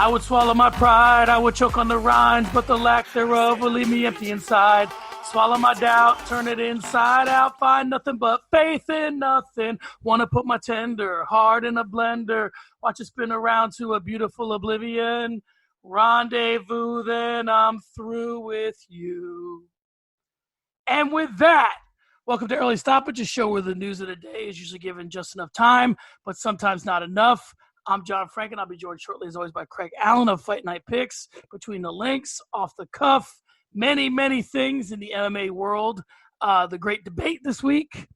would swallow my pride, I would choke on the rinds, but the lack thereof will leave me empty inside. Swallow my doubt, turn it inside out, find nothing but faith in nothing. Wanna put my tender heart in a blender, watch it spin around to a beautiful oblivion. Rendezvous, then I'm through with you. And with that, welcome to Early Stoppage, a show where the news of the day is usually given just enough time, but sometimes not enough. I'm John Frank, and I'll be joined shortly, as always, by Craig Allen of Fight Night Picks. Between the links, off the cuff, many, many things in the MMA world. The great debate this week.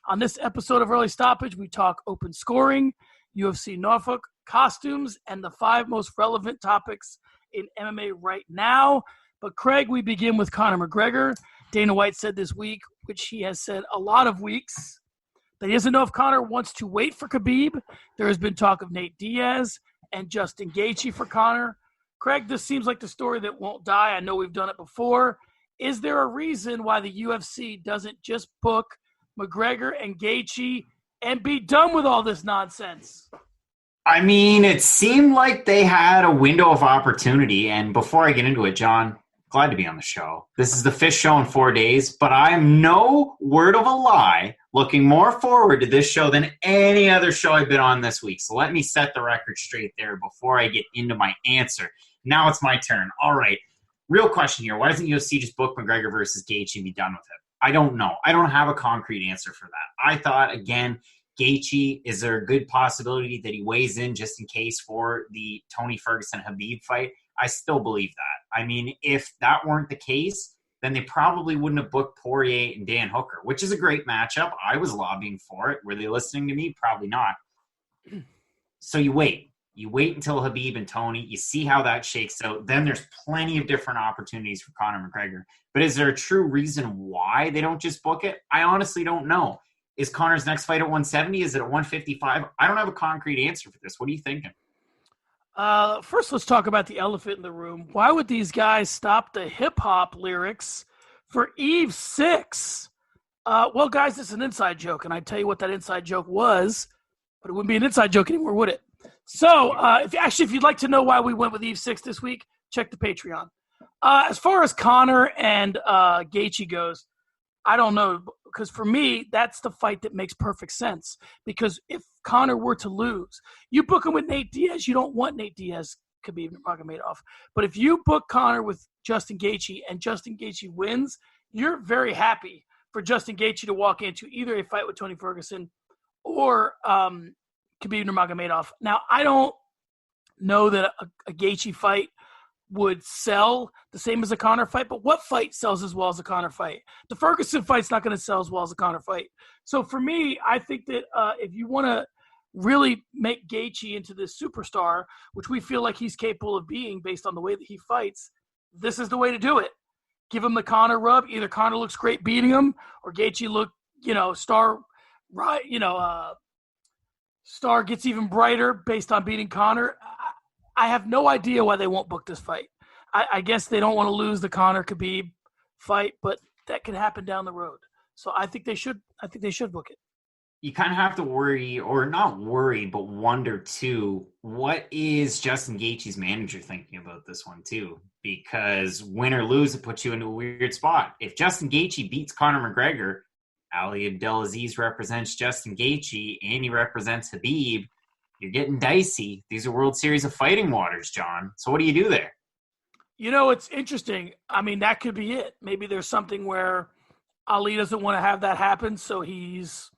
On this episode of Early Stoppage, we talk open scoring, UFC Norfolk, costumes, and the 5 most relevant topics in MMA right now. But Craig, we begin with Conor McGregor. Dana White said this week, which he has said a lot of weeks, that he doesn't know if Conor wants to wait for Khabib. There has been talk of Nate Diaz and Justin Gaethje for Conor. Craig, this seems like the story that won't die. I know we've done it before. Is there a reason why the UFC doesn't just book McGregor and Gaethje and be done with all this nonsense? I mean, it seemed like they had a window of opportunity. And before I get into it, John, glad to be on the show. This is the 5th show in 4 days, but I'm no word of a lie looking more forward to this show than any other show I've been on this week. So let me set the record straight there before I get into my answer. Now it's my turn. All right. Real question here. Why doesn't UFC just book McGregor versus Gaethje and be done with it? I don't know. I don't have a concrete answer for that. I thought, again, Gaethje, is there a good possibility that he weighs in just in case for the Tony Ferguson-Khabib fight? I still believe that. I mean, if that weren't the case, then they probably wouldn't have booked Poirier and Dan Hooker, which is a great matchup. I was lobbying for it. Were they listening to me? Probably not. So you wait. You wait until Khabib and Tony. You see how that shakes out. Then there's plenty of different opportunities for Conor McGregor. But is there a true reason why they don't just book it? I honestly don't know. Is Conor's next fight at 170? Is it at 155? I don't have a concrete answer for this. What are you thinking? First, let's talk about the elephant in the room. Why would these guys stop the hip-hop lyrics for Eve 6? Well, guys, this is an inside joke, and I tell you what that inside joke was, but it wouldn't be an inside joke anymore, would it? So, if you'd like to know why we went with Eve 6 this week, check the Patreon. As far as Conor and Gaethje goes, I don't know, because for me, that's the fight that makes perfect sense. Because if Conor were to lose, you book him with Nate Diaz, you don't want Nate Diaz, Khabib Nurmagomedov. But if you book Conor with Justin Gaethje and Justin Gaethje wins, you're very happy for Justin Gaethje to walk into either a fight with Tony Ferguson or Khabib Nurmagomedov. Now, I don't know that a Gaethje fight would sell the same as a Conor fight, but what fight sells as well as a Conor fight? The Ferguson fight's not going to sell as well as a Conor fight. So for me, I think that if you want to really make Gaethje into this superstar, which we feel like he's capable of being based on the way that he fights, this is the way to do it. Give him the Conor rub. Either Conor looks great beating him, or Gaethje star gets even brighter based on beating Conor. I have no idea why they won't book this fight. I guess they don't want to lose the Conor-Khabib fight, but that can happen down the road. So I think they should book it. You kind of have to worry, or not worry, but wonder too, what is Justin Gaethje's manager thinking about this one too? Because win or lose, it puts you into a weird spot. If Justin Gaethje beats Conor McGregor, Ali Abdelaziz represents Justin Gaethje, and he represents Khabib, you're getting dicey. These are World Series of Fighting waters, John. So what do you do there? You know, it's interesting. I mean, that could be it. Maybe there's something where Ali doesn't want to have that happen, so he's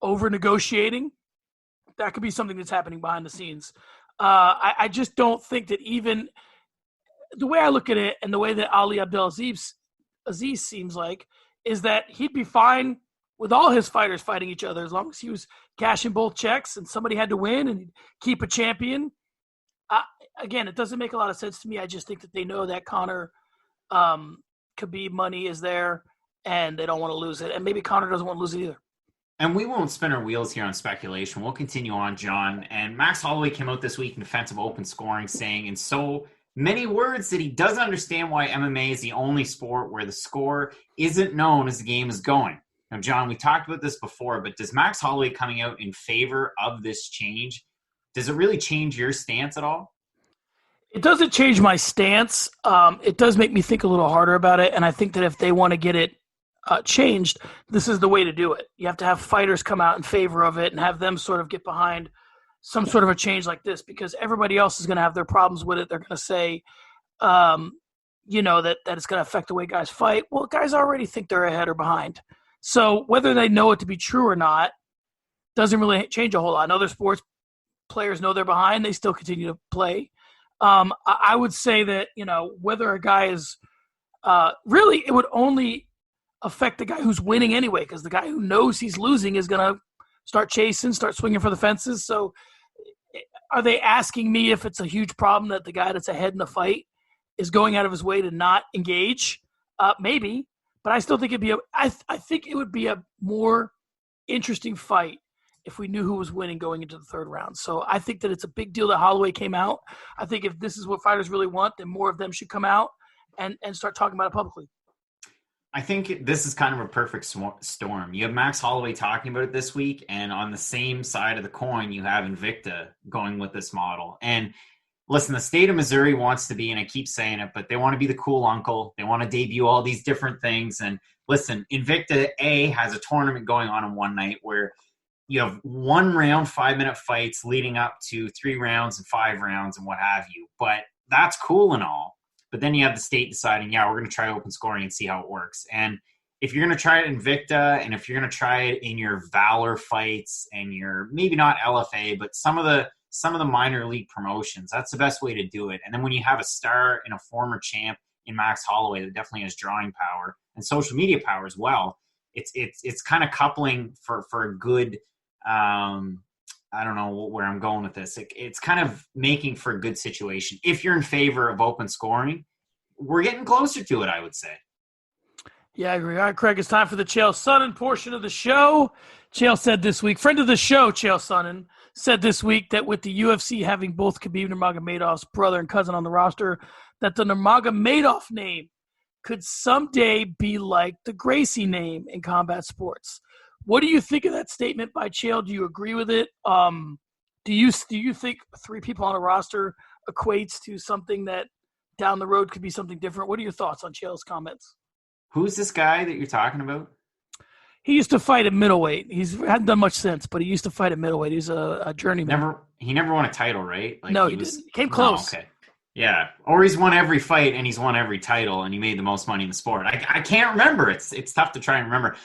over-negotiating. That could be something that's happening behind the scenes. I just don't think that even the way I look at it and the way that Ali Abdelaziz seems like is that he'd be fine with all his fighters fighting each other as long as he was cashing both checks and somebody had to win and keep a champion. Again, it doesn't make a lot of sense to me. I just think that they know that Conor Khabib money is there and they don't want to lose it. And maybe Conor doesn't want to lose it either. And we won't spin our wheels here on speculation. We'll continue on, John. And Max Holloway came out this week in defense of open scoring, saying in so many words that he doesn't understand why MMA is the only sport where the score isn't known as the game is going. Now, John, we talked about this before, but does Max Holloway coming out in favor of this change, does it really change your stance at all? It doesn't change my stance. It does make me think a little harder about it, and I think that if they want to get it changed, this is the way to do it. You have to have fighters come out in favor of it and have them sort of get behind some sort of a change like this, because everybody else is going to have their problems with it. They're going to say, that it's going to affect the way guys fight. Well, guys already think they're ahead or behind. So whether they know it to be true or not doesn't really change a whole lot. In other sports, players know they're behind. They still continue to play. I would say that, whether a guy is really, it would only affect the guy who's winning anyway, because the guy who knows he's losing is going to start chasing, start swinging for the fences. So are they asking me if it's a huge problem that the guy that's ahead in the fight is going out of his way to not engage? Maybe, but I still think I think it would be a more interesting fight if we knew who was winning going into the third round. So I think that it's a big deal that Holloway came out. I think if this is what fighters really want, then more of them should come out and start talking about it publicly. I think this is kind of a perfect storm. You have Max Holloway talking about it this week, and on the same side of the coin, you have Invicta going with this model. And listen, the state of Missouri wants to be, and I keep saying it, but they want to be the cool uncle. They want to debut all these different things. And listen, Invicta A has a tournament going on one night where you have 1 round, 5-minute fights leading up to 3 rounds and 5 rounds and what have you. But that's cool and all. But then you have the state deciding, we're going to try open scoring and see how it works. And if you're going to try it in Invicta, and if you're going to try it in your Valor fights and your, maybe not LFA, but some of the minor league promotions, that's the best way to do it. And then when you have a star and a former champ in Max Holloway that definitely has drawing power and social media power as well, it's kind of coupling for a good I don't know where I'm going with this. It's kind of making for a good situation. If you're in favor of open scoring, we're getting closer to it, I would say. Yeah, I agree. All right, Craig, it's time for the Chael Sonnen portion of the show. Chael said this week, friend of the show, Chael Sonnen, said this week that with the UFC having both Khabib Nurmagomedov's brother and cousin on the roster, that the Nurmagomedov name could someday be like the Gracie name in combat sports. What do you think of that statement by Chael? Do you agree with it? Do you think 3 people on a roster equates to something that down the road could be something different? What are your thoughts on Chael's comments? Who's this guy that you're talking about? He used to fight at middleweight. He hasn't done much since, but he used to fight at middleweight. He's a journeyman. He never won a title, right? No, he didn't. Came close. Oh, okay. Yeah, or he's won every fight and he's won every title and he made the most money in the sport. I can't remember. It's tough to try and remember.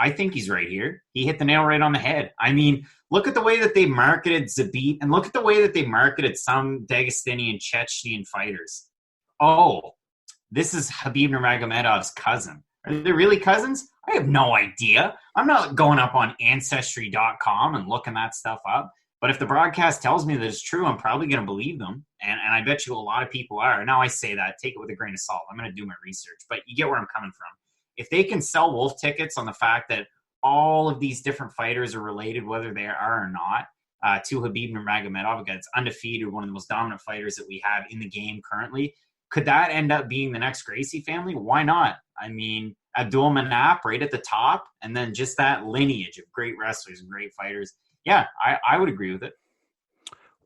I think he's right here. He hit the nail right on the head. I mean, look at the way that they marketed Zabit, and look at the way that they marketed some Dagestani and Chechenian fighters. Oh, this is Khabib Nurmagomedov's cousin. Are they really cousins? I have no idea. I'm not going up on Ancestry.com and looking that stuff up. But if the broadcast tells me that it's true, I'm probably going to believe them. And I bet you a lot of people are. Now I say that, take it with a grain of salt. I'm going to do my research. But you get where I'm coming from. If they can sell wolf tickets on the fact that all of these different fighters are related, whether they are or not, to Khabib Nurmagomedov, it's undefeated, one of the most dominant fighters that we have in the game currently, could that end up being the next Gracie family? Why not? I mean, Abdul Manap right at the top, and then just that lineage of great wrestlers and great fighters. Yeah, I would agree with it.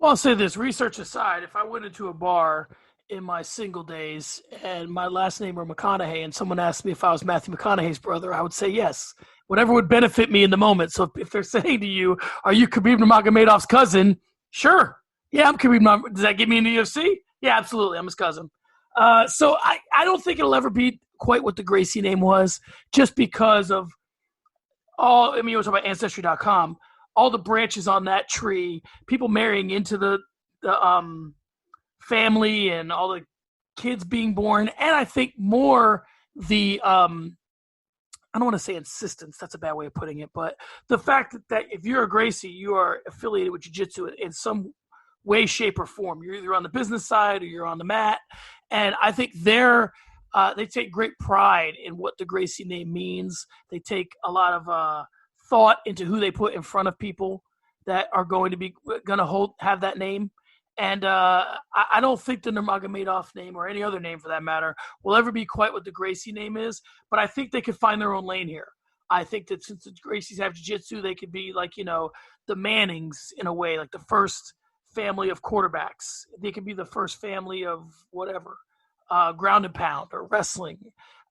Well, I'll say this, research aside, if I went into a bar in my single days and my last name were McConaughey and someone asked me if I was Matthew McConaughey's brother, I would say yes. Whatever would benefit me in the moment. So if they're saying to you, are you Khabib Nurmagomedov's cousin? Sure. Yeah, I'm Khabib Nurmagomedov. Does that get me in the UFC? Yeah, absolutely. I'm his cousin. So I don't think it'll ever be quite what the Gracie name was, just because of all, I mean, you were talking about Ancestry.com, all the branches on that tree, people marrying into the family and all the kids being born. And I think more the, I don't want to say insistence, that's a bad way of putting it, but the fact that if you're a Gracie, you are affiliated with jiu-jitsu in some way, shape, or form. You're either on the business side or you're on the mat. And I think they take great pride in what the Gracie name means. They take a lot of thought into who they put in front of people that are going to have that name. And I don't think the Nurmagomedov name, or any other name for that matter, will ever be quite what the Gracie name is. But I think they could find their own lane here. I think that since the Gracies have jiu-jitsu, they could be like, the Mannings in a way, like the first family of quarterbacks. They could be the first family of whatever, ground and pound or wrestling.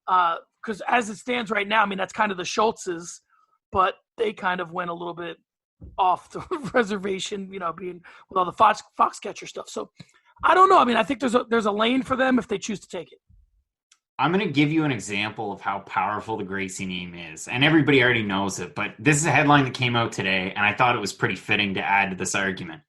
Because as it stands right now, I mean, that's kind of the Schultzes, but they kind of went a little bit off the reservation, being with all the Foxcatcher stuff. So I don't know. I mean, I think there's a lane for them if they choose to take it. I'm going to give you an example of how powerful the Gracie name is. And everybody already knows it, but this is a headline that came out today, and I thought it was pretty fitting to add to this argument.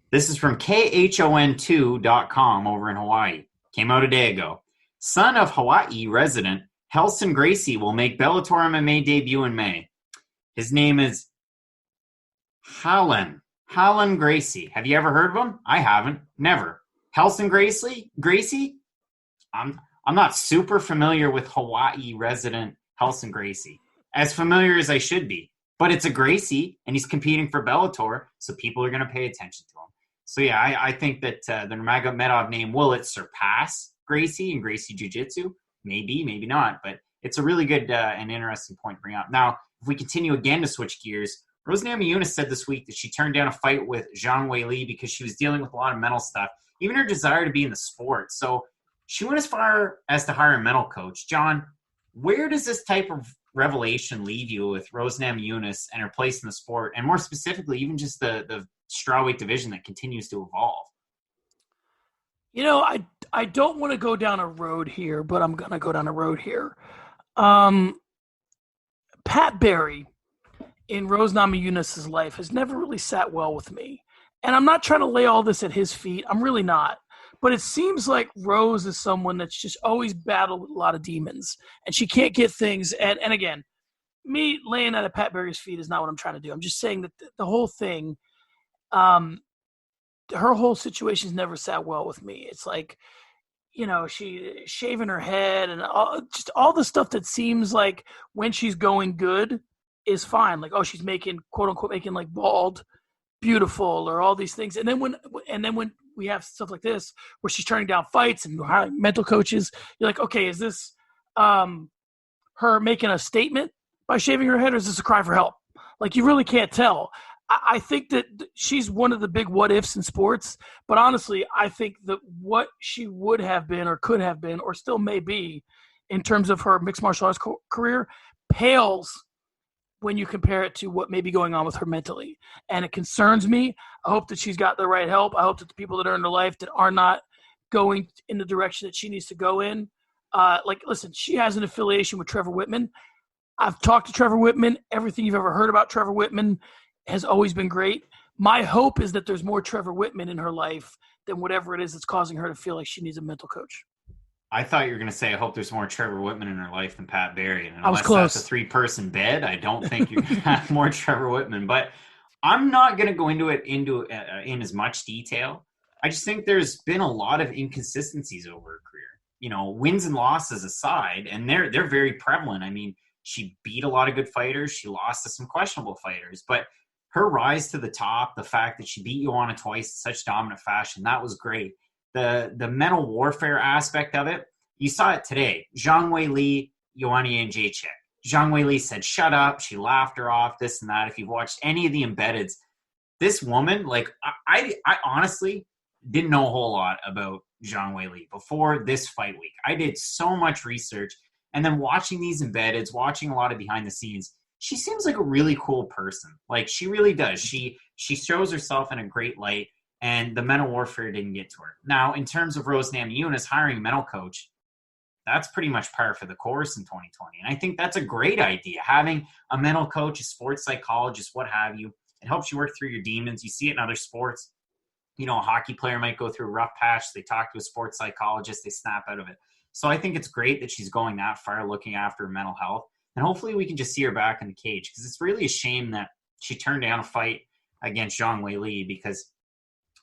This is from KHON2.com over in Hawaii. Came out a day ago. Son of Hawaii resident Helson Gracie will make Bellator MMA debut in May. His name is Hallen Gracie. Have you ever heard of him? I haven't. Never. Helson Gracie? I'm not super familiar with Hawaii resident Helson Gracie. As familiar as I should be. But it's a Gracie, and he's competing for Bellator, so people are going to pay attention to him. So, yeah, I think that the Nurmagomedov name, will it surpass Gracie and Gracie Jiu-Jitsu? Maybe, maybe not. But it's a really good and interesting point to bring up. Now, if we continue again to switch gears, Rose Namajunas said this week that she turned down a fight with Zhang Weili because she was dealing with a lot of mental stuff, even her desire to be in the sport. So she went as far as to hire a mental coach. John, where does this type of revelation leave you with Rose Namajunas and her place in the sport, and more specifically, even just the strawweight division that continues to evolve? I don't want to go down a road here, but I'm going to go down a road here. Pat Barry in Rose Namajunas' life has never really sat well with me. And I'm not trying to lay all this at his feet. I'm really not. But it seems like Rose is someone that's just always battled with a lot of demons, and she can't get things. And again, me laying at Pat Barry's feet is not what I'm trying to do. I'm just saying that the whole thing, her whole situation's never sat well with me. It's like, she shaving her head and all the stuff that seems like when she's going good is fine. Like, oh, she's making, quote unquote, making like bald beautiful or all these things. And then when we have stuff like this where she's turning down fights and hiring mental coaches, you're like, okay, is this her making a statement by shaving her head, or is this a cry for help? Like, you really can't tell. I think that she's one of the big what ifs in sports, but honestly, I think that what she would have been or could have been or still may be in terms of her mixed martial arts career pales when you compare it to what may be going on with her mentally. And it concerns me. I hope that she's got the right help. I hope that the people that are in her life that are not going in the direction that she needs to go in. Listen, she has an affiliation with Trevor Whitman. I've talked to Trevor Whitman. Everything you've ever heard about Trevor Whitman has always been great. My hope is that there's more Trevor Whitman in her life than whatever it is that's causing her to feel like she needs a mental coach. I thought you were going to say, I hope there's more Trevor Whitman in her life than Pat Barry. And I was close. That's a 3-person bed, I don't think you're going to have more Trevor Whitman. But I'm not going to go into it in as much detail. I just think there's been a lot of inconsistencies over her career. Wins and losses aside, and they're very prevalent. I mean, she beat a lot of good fighters. She lost to some questionable fighters. But her rise to the top, the fact that she beat Joanna twice in such dominant fashion, that was great. The mental warfare aspect of it, you saw it today. Zhang Weili, Joanna Jędrzejczyk. Zhang Weili said, shut up. She laughed her off, this and that. If you've watched any of the embeddeds, this woman, I honestly didn't know a whole lot about Zhang Weili before this fight week. I did so much research, and then watching these embeddeds, watching a lot of behind the scenes, she seems like a really cool person. Like, she really does. She shows herself in a great light. And the mental warfare didn't get to her. Now, in terms of Rose Namajunas hiring a mental coach, that's pretty much par for the course in 2020. And I think that's a great idea. Having a mental coach, a sports psychologist, what have you, it helps you work through your demons. You see it in other sports. A hockey player might go through a rough patch. They talk to a sports psychologist. They snap out of it. So I think it's great that she's going that far, looking after her mental health. And hopefully we can just see her back in the cage, because it's really a shame that she turned down a fight against Zhang Weili because –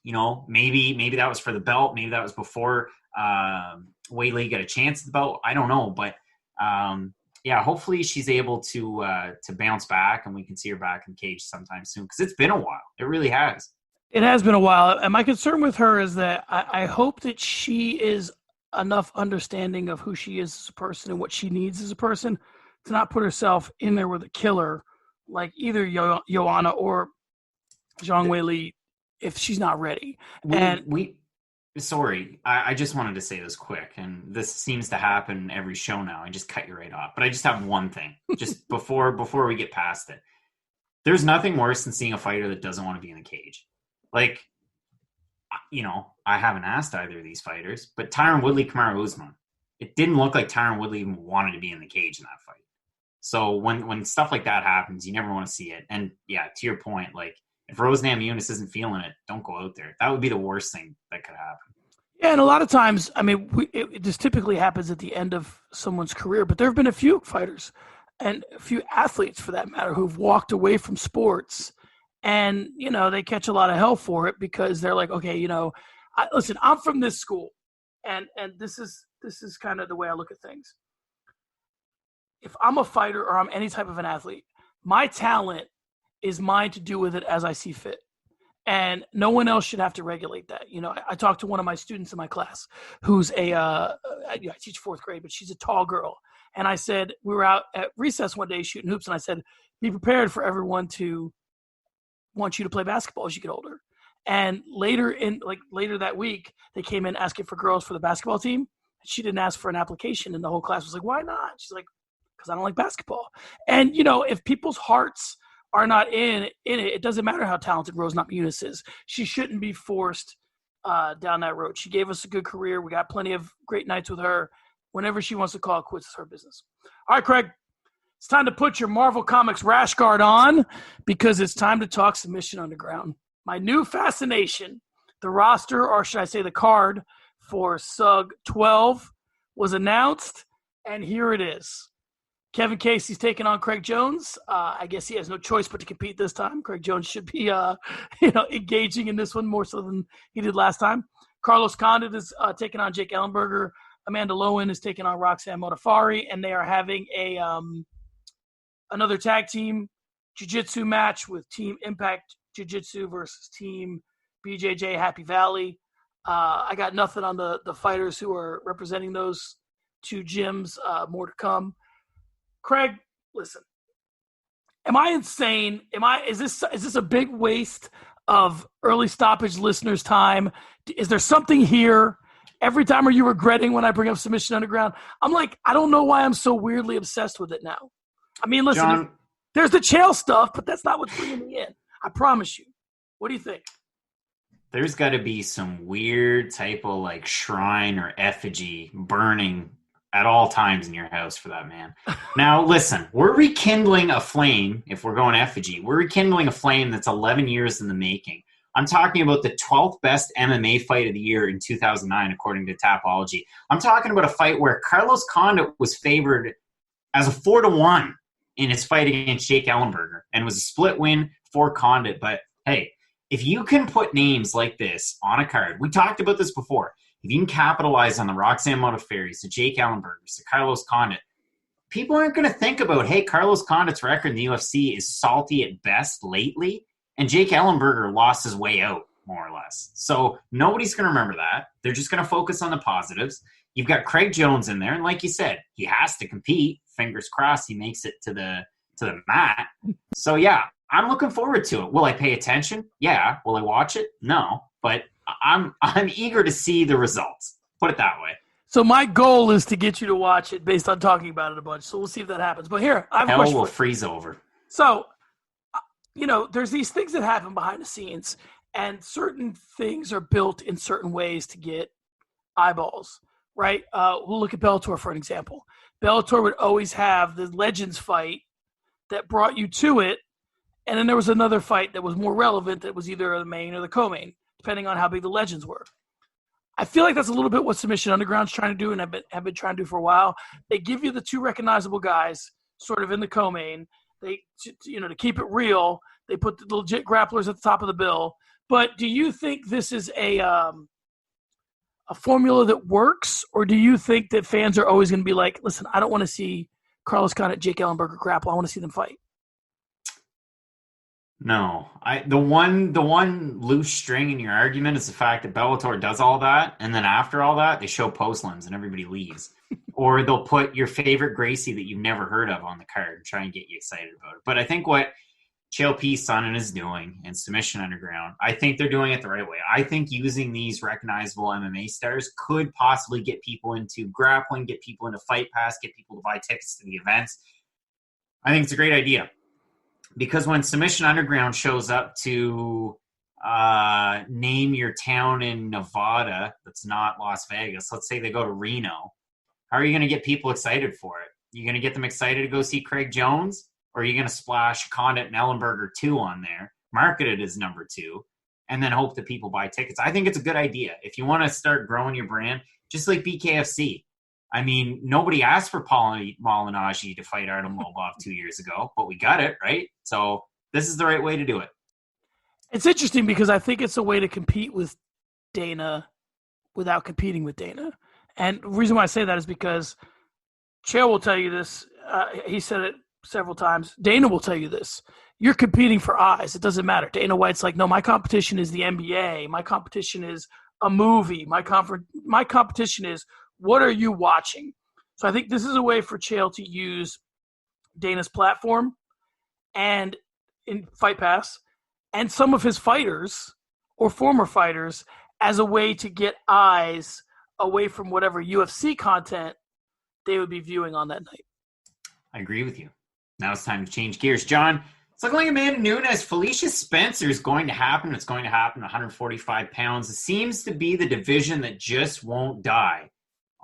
maybe that was for the belt. Maybe that was before Weili got a chance at the belt. I don't know. But, hopefully she's able to bounce back and we can see her back in the cage sometime soon, because it's been a while. It really has. It has been a while. And my concern with her is that I hope that she is enough understanding of who she is as a person and what she needs as a person to not put herself in there with a killer like either Joanna or Zhang Weili if she's not ready. Sorry, I just wanted to say this quick, and this seems to happen every show now. I just cut you right off. But I just have one thing, just before we get past it. There's nothing worse than seeing a fighter that doesn't want to be in the cage. Like, I haven't asked either of these fighters, but Tyron Woodley, Kamaru Usman, it didn't look like Tyron Woodley even wanted to be in the cage in that fight. So when stuff like that happens, you never want to see it. And yeah, to your point, like, if Rose Namajunas isn't feeling it, don't go out there. That would be the worst thing that could happen. Yeah, and a lot of times, I mean, it just typically happens at the end of someone's career. But there have been a few fighters and a few athletes, for that matter, who've walked away from sports, and they catch a lot of hell for it because they're like, okay, listen, I'm from this school, and this is kind of the way I look at things. If I'm a fighter or I'm any type of an athlete, my talent is mine to do with it as I see fit. And no one else should have to regulate that. I talked to one of my students in my class who's I teach fourth grade, but she's a tall girl. And I said, we were out at recess one day shooting hoops, and I said, be prepared for everyone to want you to play basketball as you get older. And later that week, they came in asking for girls for the basketball team. She didn't ask for an application, and the whole class was like, why not? She's like, because I don't like basketball. And, if people's hearts are not in it, it doesn't matter how talented Rose Namajunas is. She shouldn't be forced down that road. She gave us a good career. We got plenty of great nights with her. Whenever she wants to call it quits, it's her business. All right, Craig, it's time to put your Marvel Comics rash guard on because it's time to talk Submission Underground. My new fascination, the roster, or should I say the card, for SUG 12 was announced, and here it is. Kevin Casey's taking on Craig Jones. I guess he has no choice but to compete this time. Craig Jones should be, engaging in this one more so than he did last time. Carlos Condit is taking on Jake Ellenberger. Amanda Lowen is taking on Roxanne Modaffari, and they are having another tag team jiu-jitsu match with Team Impact Jiu-Jitsu versus Team BJJ Happy Valley. I got nothing on the fighters who are representing those two gyms. More to come. Craig, listen, am I insane? Is this a big waste of Early Stoppage listeners' time? Is there something here? Every time are you regretting when I bring up Submission Underground? I'm like, I don't know why I'm so weirdly obsessed with it now. I mean, listen, John, there's the Chael stuff, but that's not what's bringing me in. I promise you. What do you think? There's got to be some weird type of like shrine or effigy burning at all times in your house for that man. Now, listen, we're rekindling a flame. If we're going effigy, we're rekindling a flame that's 11 years in the making. I'm talking about the 12th best MMA fight of the year in 2009, according to Tapology. I'm talking about a fight where Carlos Condit was favored as a 4-1 in his fight against Jake Ellenberger and was a split win for Condit. But hey, if you can put names like this on a card, we talked about this before. If you can capitalize on the Roxanne Modaffari's, the Jake Ellenbergers, the Carlos Condit, people aren't going to think about, hey, Carlos Condit's record in the UFC is salty at best lately, and Jake Ellenberger lost his way out, more or less. So nobody's going to remember that. They're just going to focus on the positives. You've got Craig Jones in there, and like you said, he has to compete. Fingers crossed he makes it to the mat. So, yeah, I'm looking forward to it. Will I pay attention? Yeah. Will I watch it? No. But I'm eager to see the results. Put it that way. So my goal is to get you to watch it based on talking about it a bunch. So we'll see if that happens. But here, I have a question. Hell will freeze over. So, there's these things that happen behind the scenes, and certain things are built in certain ways to get eyeballs, right? We'll look at Bellator for an example. Bellator would always have the Legends fight that brought you to it, and then there was another fight that was more relevant that was either the main or the co-main, depending on how big the Legends were. I feel like that's a little bit what Submission Underground's trying to do, and have been trying to do for a while. They give you the two recognizable guys sort of in the co-main. They, to keep it real, they put the legit grapplers at the top of the bill. But do you think this is a formula that works, or do you think that fans are always going to be like, listen, I don't want to see Carlos Condit, Jake Ellenberger grapple. I want to see them fight? No, the one loose string in your argument is the fact that Bellator does all that, and then after all that, they show postlims and everybody leaves. Or they'll put your favorite Gracie that you've never heard of on the card and try and get you excited about it. But I think what Chael P. Sonnen is doing in Submission Underground, I think they're doing it the right way. I think using these recognizable MMA stars could possibly get people into grappling, get people into Fight Pass, get people to buy tickets to the events. I think it's a great idea. Because when Submission Underground shows up to name your town in Nevada that's not Las Vegas, let's say they go to Reno, how are you going to get people excited for it? You going to get them excited to go see Craig Jones? Or are you going to splash Condit and Ellenberger 2 on there, market it as number 2, and then hope that people buy tickets? I think it's a good idea. If you want to start growing your brand, just like BKFC. I mean, nobody asked for Paul Malignaggi to fight Artem Lobov 2 years ago, but we got it, right? So this is the right way to do it. It's interesting because I think it's a way to compete with Dana without competing with Dana. And the reason why I say that is because Chael will tell you this. He said it several times. Dana will tell you this. You're competing for eyes. It doesn't matter. Dana White's like, no, my competition is the NBA. My competition is a movie. My competition is, what are you watching? So I think this is a way for Chael to use Dana's platform and in Fight Pass and some of his fighters or former fighters as a way to get eyes away from whatever UFC content they would be viewing on that night. I agree with you. Now it's time to change gears. John, it's looking like Amanda Nunes, Felicia Spencer is going to happen. It's going to happen 145 pounds. It seems to be the division that just won't die,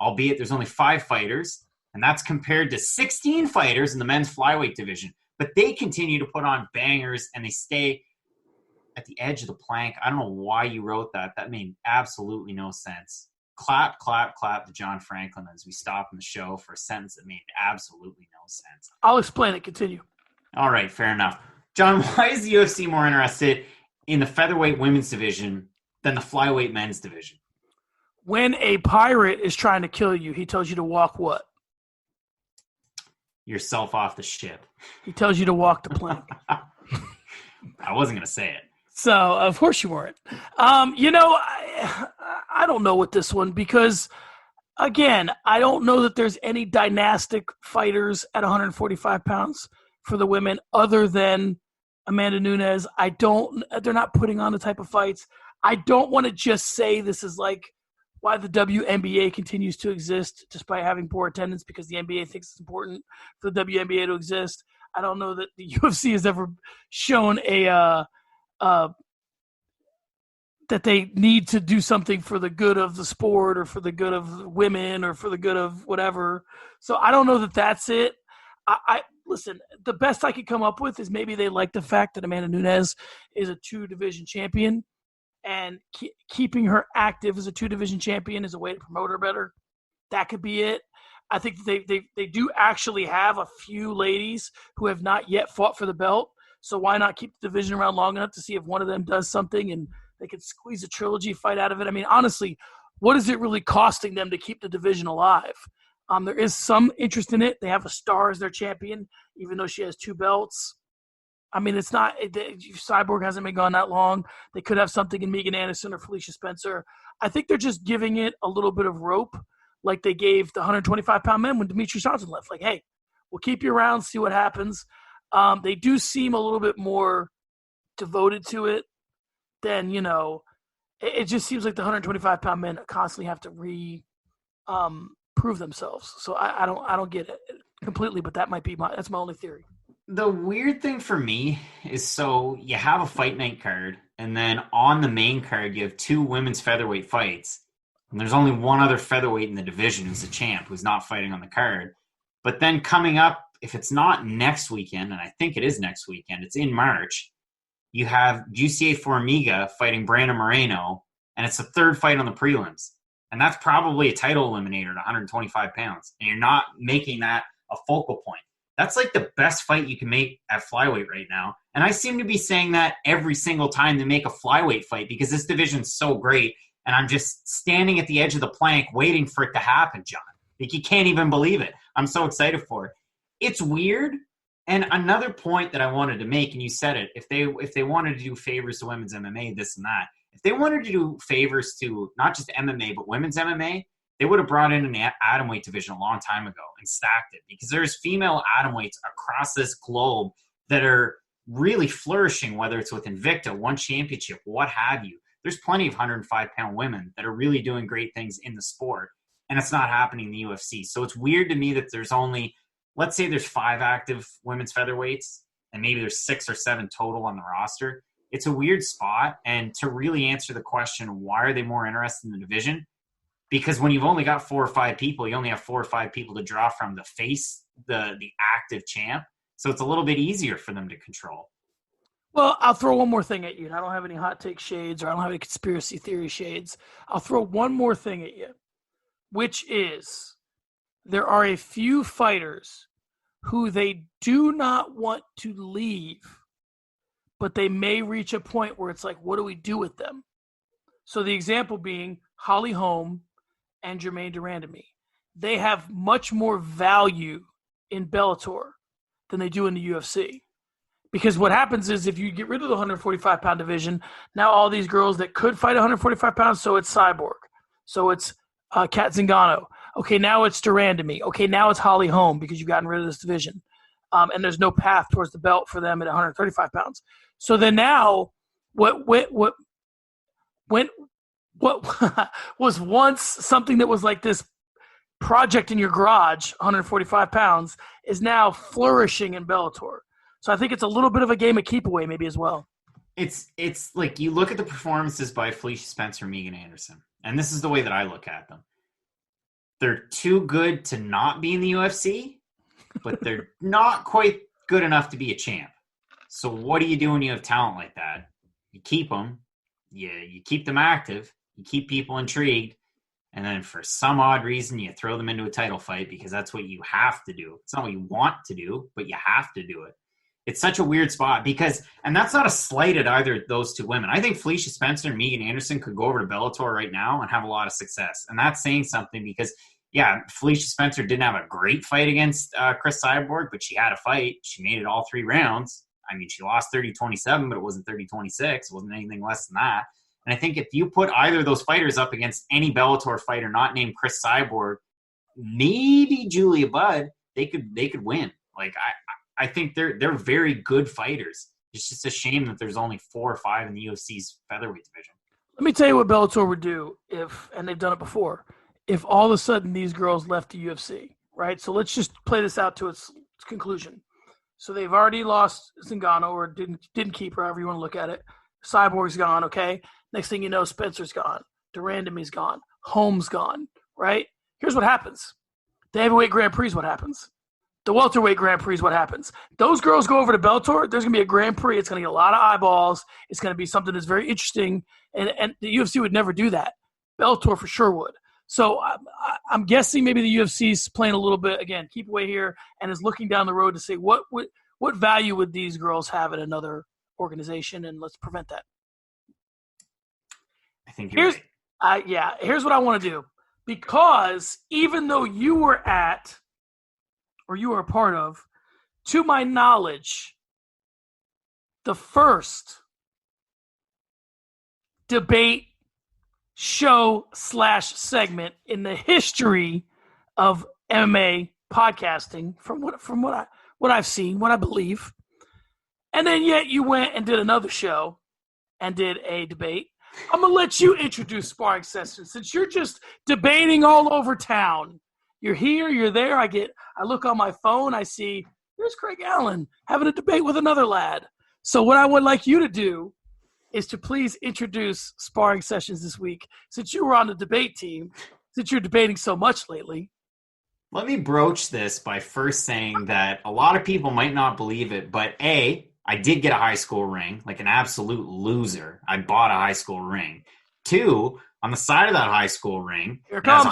albeit there's only 5 fighters, and that's compared to 16 fighters in the men's flyweight division. But they continue to put on bangers, and they stay at the edge of the plank. I don't know why you wrote that. That made absolutely no sense. Clap, clap, clap to John Franklin as we stop in the show for a sentence that made absolutely no sense. I'll explain it. Continue. All right, fair enough. John, why is the UFC more interested in the featherweight women's division than the flyweight men's division? When a pirate is trying to kill you, he tells you to walk what? Yourself off the ship. He tells you to walk the plank. I wasn't going to say it. So, of course you weren't. I don't know with this one because, again, I don't know that there's any dynastic fighters at 145 pounds for the women other than Amanda Nunes. They're not putting on the type of fights. I don't want to just say this is like why the WNBA continues to exist despite having poor attendance because the NBA thinks it's important for the WNBA to exist. I don't know that the UFC has ever shown that they need to do something for the good of the sport or for the good of women or for the good of whatever. So I don't know that that's it. I listen, the best I could come up with is maybe they like the fact that Amanda Nunes is a 2-division champion and keeping her active as a 2-division champion is a way to promote her better. That could be it. I think they do actually have a few ladies who have not yet fought for the belt. So why not keep the division around long enough to see if one of them does something and they could squeeze a trilogy fight out of it? I mean, honestly, what is it really costing them to keep the division alive? There is some interest in it. They have a star as their champion, even though she has 2 belts. I mean, it's not Cyborg hasn't been gone that long. They could have something in Megan Anderson or Felicia Spencer. I think they're just giving it a little bit of rope, like they gave the 125-pound men when Demetrius Johnson left. Like, hey, we'll keep you around, see what happens. They do seem a little bit more devoted to it than, it just seems like the 125-pound men constantly have to prove themselves. So I don't get it completely, but that's my only theory. The weird thing for me is, so you have a fight night card, and then on the main card you have 2 women's featherweight fights, and there's only one other featherweight in the division who's the champ who's not fighting on the card. But then coming up, if it's not next weekend, and I think it is next weekend, it's in March, you have Jussier Formiga fighting Brandon Moreno, and it's the 3rd fight on the prelims. And that's probably a title eliminator at 125 pounds. And you're not making that a focal point. That's like the best fight you can make at flyweight right now. And I seem to be saying that every single time they make a flyweight fight because this division's so great. And I'm just standing at the edge of the plank waiting for it to happen, John. Like, you can't even believe it. I'm so excited for it. It's weird. And another point that I wanted to make, and you said it, if they wanted to do favors to women's MMA, this and that, if they wanted to do favors to not just MMA, but women's MMA, they would have brought in an atomweight division a long time ago and stacked it, because there's female atomweights across this globe that are really flourishing, whether it's with Invicta, One Championship, what have you. There's plenty of 105-pound women that are really doing great things in the sport, and it's not happening in the UFC. So it's weird to me that there's only, let's say there's 5 active women's featherweights, and maybe there's 6 or 7 total on the roster. It's a weird spot, and to really answer the question, why are they more interested in the division? Because when you've only got 4 or 5 people, you only have 4 or 5 people to draw from to face the active champ. So it's a little bit easier for them to control. Well, I'll throw one more thing at you, and I don't have any hot take shades or I don't have any conspiracy theory shades. I'll throw one more thing at you, which is there are a few fighters who they do not want to leave, but they may reach a point where it's like, what do we do with them? So the example being Holly Holm and Jermaine Durandamy. They have much more value in Bellator than they do in the UFC. Because what happens is if you get rid of the 145-pound division, now all these girls that could fight 145 pounds, so it's Cyborg. So it's Kat Zingano. Okay, now it's Durandamy. Okay, now it's Holly Holm because you've gotten rid of this division. And there's no path towards the belt for them at 135 pounds. So then now what was once something that was like this project in your garage, 145 pounds, is now flourishing in Bellator. So I think it's a little bit of a game of keep away maybe as well. It's like you look at the performances by Felicia Spencer, Megan Anderson, and this is the way that I look at them. They're too good to not be in the UFC, but they're not quite good enough to be a champ. So what do you do when you have talent like that? You keep them. You keep them active. You keep people intrigued. And then for some odd reason, you throw them into a title fight because that's what you have to do. It's not what you want to do, but you have to do it. It's such a weird spot because, and that's not a slight at either of those 2 women. I think Felicia Spencer and Megan Anderson could go over to Bellator right now and have a lot of success. And that's saying something because, yeah, Felicia Spencer didn't have a great fight against Chris Cyborg, but she had a fight. She made it all 3 rounds. I mean, she lost 30-27, but it wasn't 30-26. It wasn't anything less than that. And I think if you put either of those fighters up against any Bellator fighter not named Chris Cyborg, maybe Julia Budd, they could win. Like I think they're very good fighters. It's just a shame that there's only 4 or 5 in the UFC's featherweight division. Let me tell you what Bellator would do if, and they've done it before, if all of a sudden these girls left the UFC, right? So let's just play this out to its conclusion. So they've already lost Zingano or didn't keep her, however you want to look at it. Cyborg's gone, okay? Next thing you know, Spencer's gone. Durandamy's gone. Holm's gone, right? Here's what happens. The heavyweight Grand Prix is what happens. The welterweight Grand Prix is what happens. Those girls go over to Bellator. There's going to be a Grand Prix. It's going to get a lot of eyeballs. It's going to be something that's very interesting. And the UFC would never do that. Bellator for sure would. So I'm guessing maybe the UFC's playing a little bit, again, keep away here, and is looking down the road to say what value would these girls have at another organization, and let's prevent that. I think you're right. Here's what I want to do. Because even though you were at, or you were a part of, to my knowledge, the first debate show/segment in the history of MMA podcasting, from what I've seen, what I believe. And then yet you went and did another show and did a debate. I'm going to let you introduce Sparring Sessions since you're just debating all over town. You're here, you're there. I look on my phone, I see there's Craig Allen having a debate with another lad. So what I would like you to do is to please introduce Sparring Sessions this week, since you were on the debate team, since you're debating so much lately. Let me broach this by first saying that a lot of people might not believe it, but A, I did get a high school ring, like an absolute loser. I bought a high school ring. 2, on the side of that high school ring, it has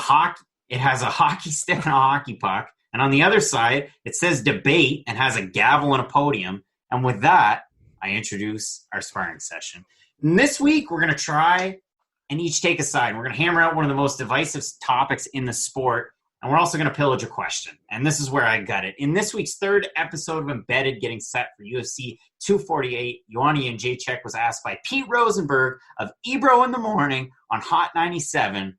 a hockey stick and a hockey puck. And on the other side, it says debate and has a gavel and a podium. And with that, I introduce our sparring session. And this week, we're going to try and each take a side. We're going to hammer out one of the most divisive topics in the sport. And we're also going to pillage a question. And this is where I got it. In this week's 3rd episode of Embedded, getting set for UFC 248, Ioana Jędrzejczyk was asked by Pete Rosenberg of Ebro in the Morning on Hot 97,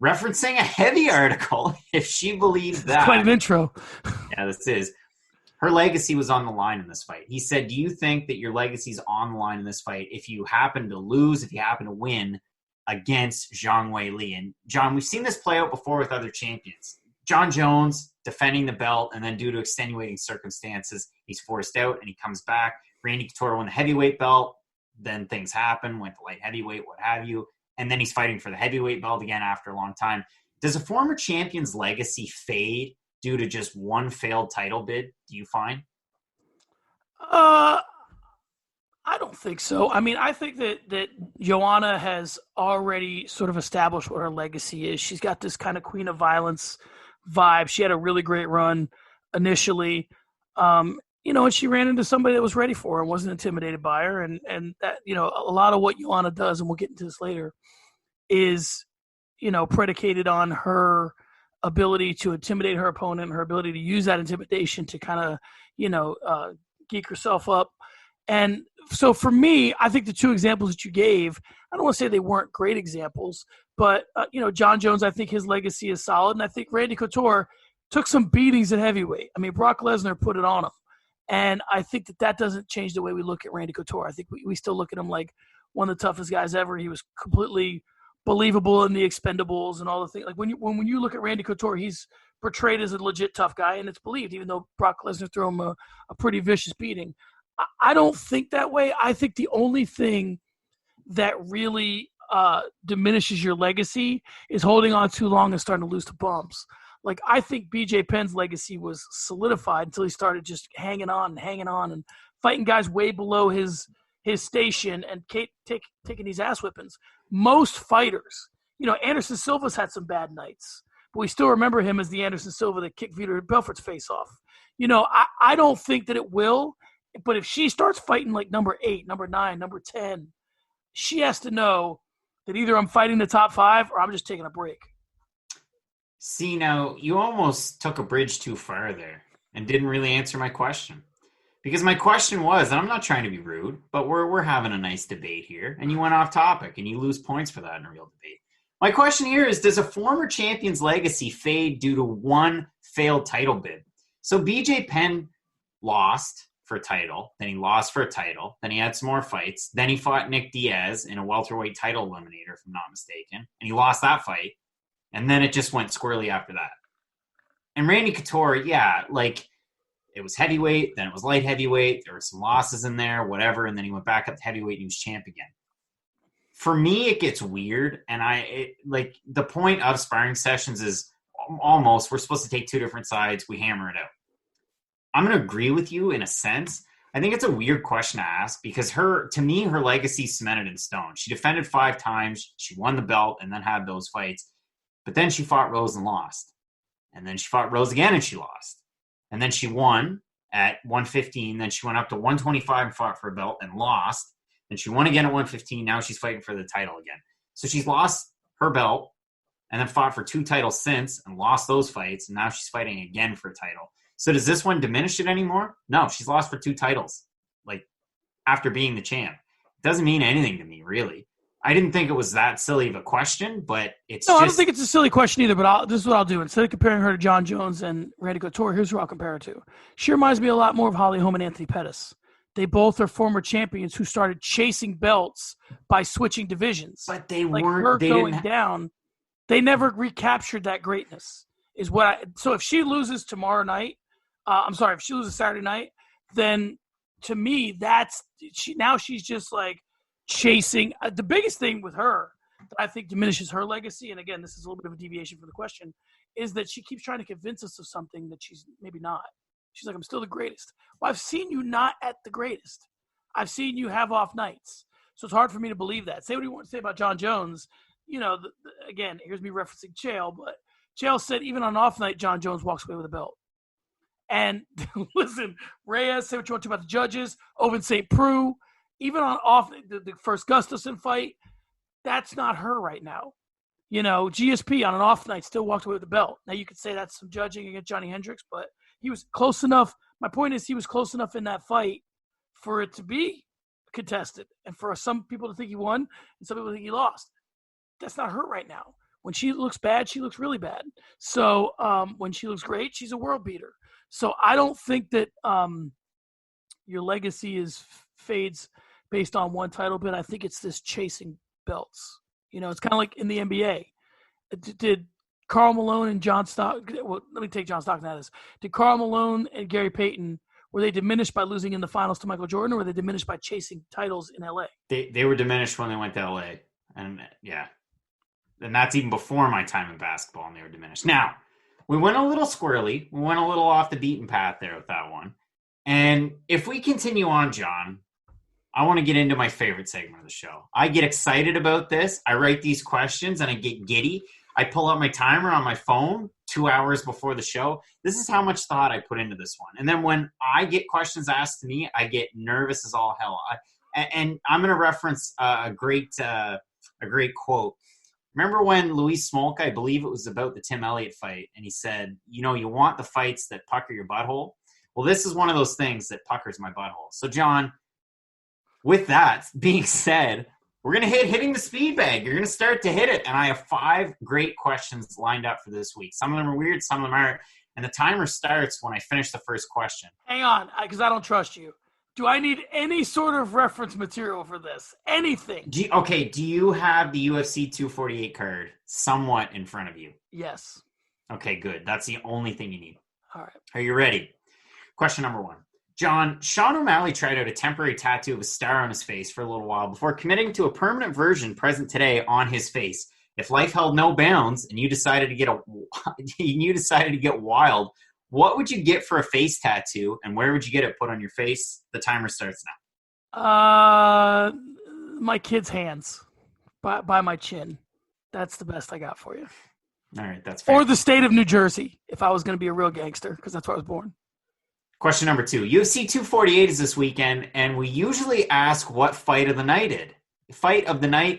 referencing a heavy article, if she believed that. Quite an intro. Yeah, this is. her legacy was on the line in this fight. He said, do you think that your legacy's on the line in this fight if you happen to lose, if you happen to win against Zhang Weili? And John, we've seen this play out before with other champions. John Jones defending the belt, and then due to extenuating circumstances, he's forced out and he comes back. Randy Couture won the heavyweight belt. Then things happen, went to light heavyweight, what have you. And then he's fighting for the heavyweight belt again after a long time. Does a former champion's legacy fade due to just one failed title bid, do you find? I don't think so. I mean, I think that Joanna has already sort of established what her legacy is. She's got this kind of Queen of Violence vibe. She had a really great run initially, and she ran into somebody that was ready for her and wasn't intimidated by her. And that, a lot of what Joanna does, and we'll get into this later, is, predicated on her ability to intimidate her opponent, her ability to use that intimidation to kind of, geek herself up. And so for me, I think the two examples that you gave, I don't want to say they weren't great examples, but, John Jones, I think his legacy is solid. And I think Randy Couture took some beatings at heavyweight. I mean, Brock Lesnar put it on him. And I think that doesn't change the way we look at Randy Couture. I think we still look at him like one of the toughest guys ever. He was completely believable in the Expendables and all the things. Like when you look at Randy Couture, he's portrayed as a legit tough guy, and it's believed, even though Brock Lesnar threw him a pretty vicious beating. I don't think that way. I think the only thing that really diminishes your legacy is holding on too long and starting to lose to bumps. Like, I think BJ Penn's legacy was solidified until he started just hanging on and fighting guys way below his station and taking these ass whippings. Most fighters, Anderson Silva's had some bad nights, but we still remember him as the Anderson Silva that kicked Vitor Belfort's face off. I don't think that it will, but if she starts fighting like number 8, number 9, number 10, she has to know that either I'm fighting the top 5 or I'm just taking a break. See, now, you almost took a bridge too far there and didn't really answer my question. Because my question was, and I'm not trying to be rude, but we're having a nice debate here, and you went off topic, and you lose points for that in a real debate. My question here is, does a former champion's legacy fade due to one failed title bid? So BJ Penn lost for a title, then he lost for a title, then he had some more fights, then he fought Nick Diaz in a welterweight title eliminator, if I'm not mistaken, and he lost that fight. And then it just went squirrely after that. And Randy Couture, it was heavyweight, then it was light heavyweight. There were some losses in there, whatever. And then he went back up to heavyweight and he was champ again. For me, it gets weird. And the point of sparring sessions is almost, we're supposed to take two different sides. We hammer it out. I'm going to agree with you in a sense. I think it's a weird question to ask because to me, her legacy cemented in stone. She defended 5 times. She won the belt and then had those fights. But then she fought Rose and lost. And then she fought Rose again and she lost. And then she won at 115. Then she went up to 125 and fought for a belt and lost. And she won again at 115. Now she's fighting for the title again. So she's lost her belt and then fought for 2 titles since and lost those fights. And now she's fighting again for a title. So does this one diminish it anymore? No, she's lost for 2 titles, after being the champ. It doesn't mean anything to me, really. I didn't think it was that silly of a question, but it's I don't think it's a silly question either, but this is what I'll do. Instead of comparing her to John Jones and Randy Couture, here's who I'll compare her to. She reminds me a lot more of Holly Holm and Anthony Pettis. They both are former champions who started chasing belts by switching divisions. But they down. They never recaptured that greatness. So if she loses tomorrow night, if she loses Saturday night, then to me, she's just chasing. The biggest thing with her that I think diminishes her legacy, and again, this is a little bit of a deviation from the question, is that she keeps trying to convince us of something that she's maybe not. She's like, I'm still the greatest. Well, I've seen you not at the greatest. I've seen you have off nights. So it's hard for me to believe that. Say what you want to say about John Jones. Again, here's me referencing Chael, but Chael said even on an off night, John Jones walks away with a belt. And listen, Reyes, say what you want to about the judges, Owen St. Preux, even on off the first Gustafsson fight, that's not her right now. GSP on an off night still walked away with the belt. Now you could say that's some judging against Johnny Hendricks, but he was close enough. My point is he was close enough in that fight for it to be contested and for some people to think he won and some people think he lost. That's not her right now. When she looks bad, she looks really bad. So when she looks great, she's a world beater. So I don't think that your legacy fades based on one title, but I think it's this chasing belts. It's kind of like in the NBA. Did Karl Malone and John Stockton, well, let me take John Stockton out of this. Did Karl Malone and Gary Payton, were they diminished by losing in the finals to Michael Jordan, or were they diminished by chasing titles in LA? They were diminished when they went to LA. And yeah. And that's even before my time in basketball, and they were diminished. Now, we went a little squirrely. We went a little off the beaten path there with that one. And if we continue on, John, I want to get into my favorite segment of the show. I get excited about this. I write these questions, and I get giddy. I pull out my timer on my phone 2 hours before the show. This is how much thought I put into this one. And then when I get questions asked to me, I get nervous as all hell. And I'm going to reference a great quote. Remember when Luis Smolka, I believe it was about the Tim Elliott fight, and he said, you want the fights that pucker your butthole? Well, this is one of those things that puckers my butthole. So, John, with that being said, we're going to hitting the speed bag. You're going to start to hit it. And I have 5 great questions lined up for this week. Some of them are weird, some of them aren't. And the timer starts when I finish the first question. Hang on, because I don't trust you. Do I need any sort of reference material for this? Anything? Do you have the UFC 248 card somewhat in front of you? Yes. Okay, good. That's the only thing you need. All right. Are you ready? Question number 1. John, Sean O'Malley tried out a temporary tattoo of a star on his face for a little while before committing to a permanent version present today on his face. If life held no bounds and you decided to get wild, what would you get for a face tattoo, and where would you get it put on your face? The timer starts now. My kid's hands by my chin. That's the best I got for you. All right, that's fair. Or the state of New Jersey, if I was going to be a real gangster, because that's where I was born. Question number 2. UFC 248 is this weekend, and we usually ask what fight of the night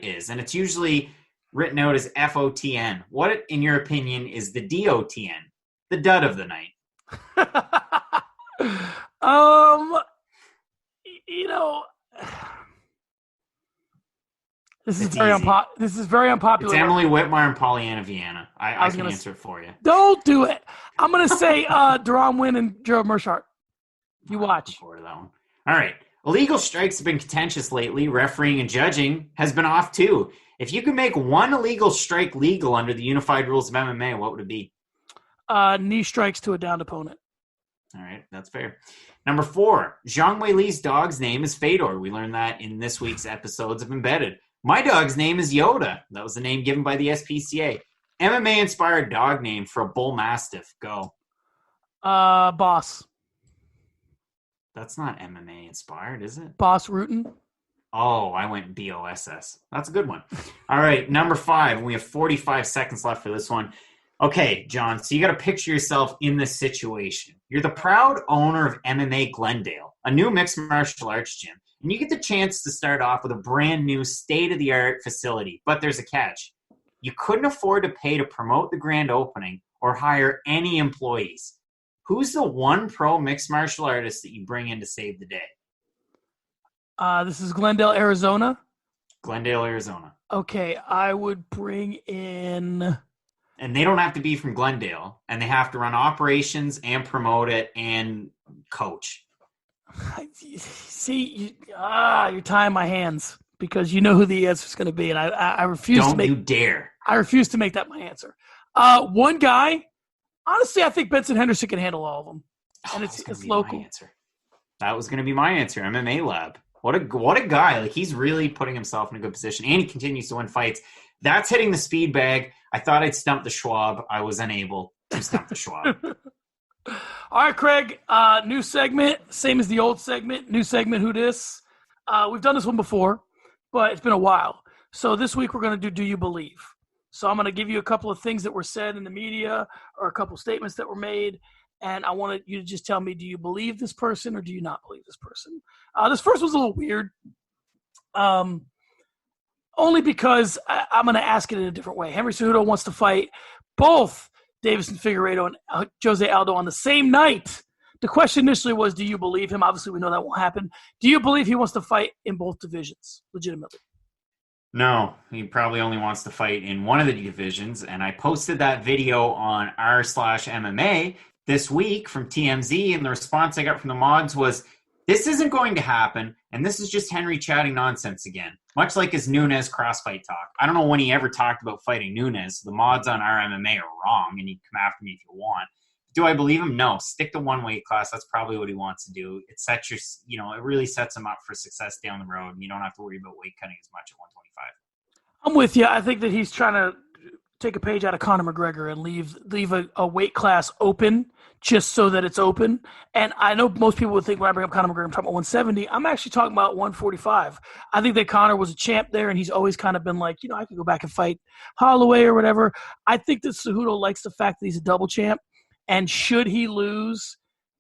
is, and it's usually written out as FOTN. What, in your opinion, is the DOTN, the dud of the night? This is very unpopular. It's Emily Whitmire and Pollyanna Vienna. I can answer it for you. Don't do it. I'm going to say Deron Wynn and Gerald Mershart. You watch. Forward to that one. All right. Illegal strikes have been contentious lately. Refereeing and judging has been off too. If you could make one illegal strike legal under the unified rules of MMA, what would it be? Knee strikes to a downed opponent. All right, that's fair. Number 4, Zhang Weili's dog's name is Fedor. We learned that in this week's episodes of Embedded. My dog's name is Yoda. That was the name given by the SPCA. MMA-inspired dog name for a bull mastiff. Go. Boss. That's not MMA-inspired, is it? Boss Rutan. Oh, I went BOSS. That's a good one. All right, number 5. We have 45 seconds left for this one. Okay, John, so you got to picture yourself in this situation. You're the proud owner of MMA Glendale, a new mixed martial arts gym, and you get the chance to start off with a brand new state-of-the-art facility. But there's a catch. You couldn't afford to pay to promote the grand opening or hire any employees. Who's the one pro mixed martial artist that you bring in to save the day? This is Glendale, Arizona. Glendale, Arizona. Okay, I would bring in... And they don't have to be from Glendale, and they have to run operations and promote it and coach. See, you're tying my hands because you know who the answer is going to be, and I refuse to make. Don't you dare! I refuse to make that my answer. One guy, honestly, I think Benson Henderson can handle all of them, and it's local. That was going to be my answer. MMA Lab. What a guy! Like, he's really putting himself in a good position, and he continues to win fights. That's hitting the speed bag. I thought I'd stump the Schwab. I was unable to stump the Schwab. All right, Craig. New segment, same as the old segment. New segment, Who Dis? We've done this one before, but it's been a while. So this week we're going to do You Believe? So I'm going to give you a couple of things that were said in the media or a couple of statements that were made, and I wanted you to just tell me, do you believe this person or do you not believe this person? This first one's a little weird. Only because I'm going to ask it in a different way. Henry Cejudo wants to fight both Davison Figueiredo and Jose Aldo on the same night. The question initially was, do you believe him? Obviously, we know that won't happen. Do you believe he wants to fight in both divisions, legitimately? No, he probably only wants to fight in one of the divisions, and I posted that video on r/MMA this week from TMZ, and the response I got from the mods was, this isn't going to happen, and this is just Henry chatting nonsense again, much like his Nunes crossfight talk. I don't know when he ever talked about fighting Nunes. The mods on our MMA are wrong, and you can come after me if you want. Do I believe him? No. Stick to one weight class. That's probably what he wants to do. It sets your, it really sets him up for success down the road, and you don't have to worry about weight cutting as much at 125. I'm with you. I think that he's trying to take a page out of Conor McGregor and leave a weight class open just so that it's open. And I know most people would think when I bring up Conor McGregor, I'm talking about 170. I'm actually talking about 145. I think that Conor was a champ there, and he's always kind of been like, I could go back and fight Holloway or whatever. I think that Cejudo likes the fact that he's a double champ, and should he lose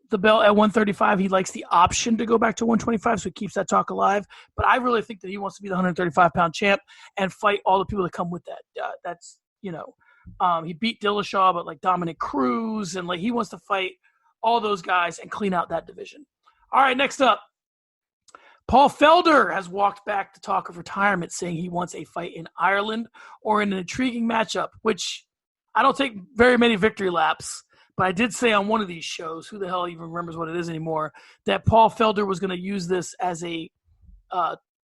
the belt at 135, he likes the option to go back to 125, so he keeps that talk alive. But I really think that he wants to be the 135-pound champ and fight all the people that come with that. That's he beat Dillashaw, but like Dominic Cruz, and like he wants to fight all those guys and clean out that division. All right, next up, Paul Felder has walked back to talk of retirement, saying he wants a fight in Ireland or in an intriguing matchup, which I don't take very many victory laps, but I did say on one of these shows, who the hell even remembers what it is anymore, that Paul Felder was going to use this as a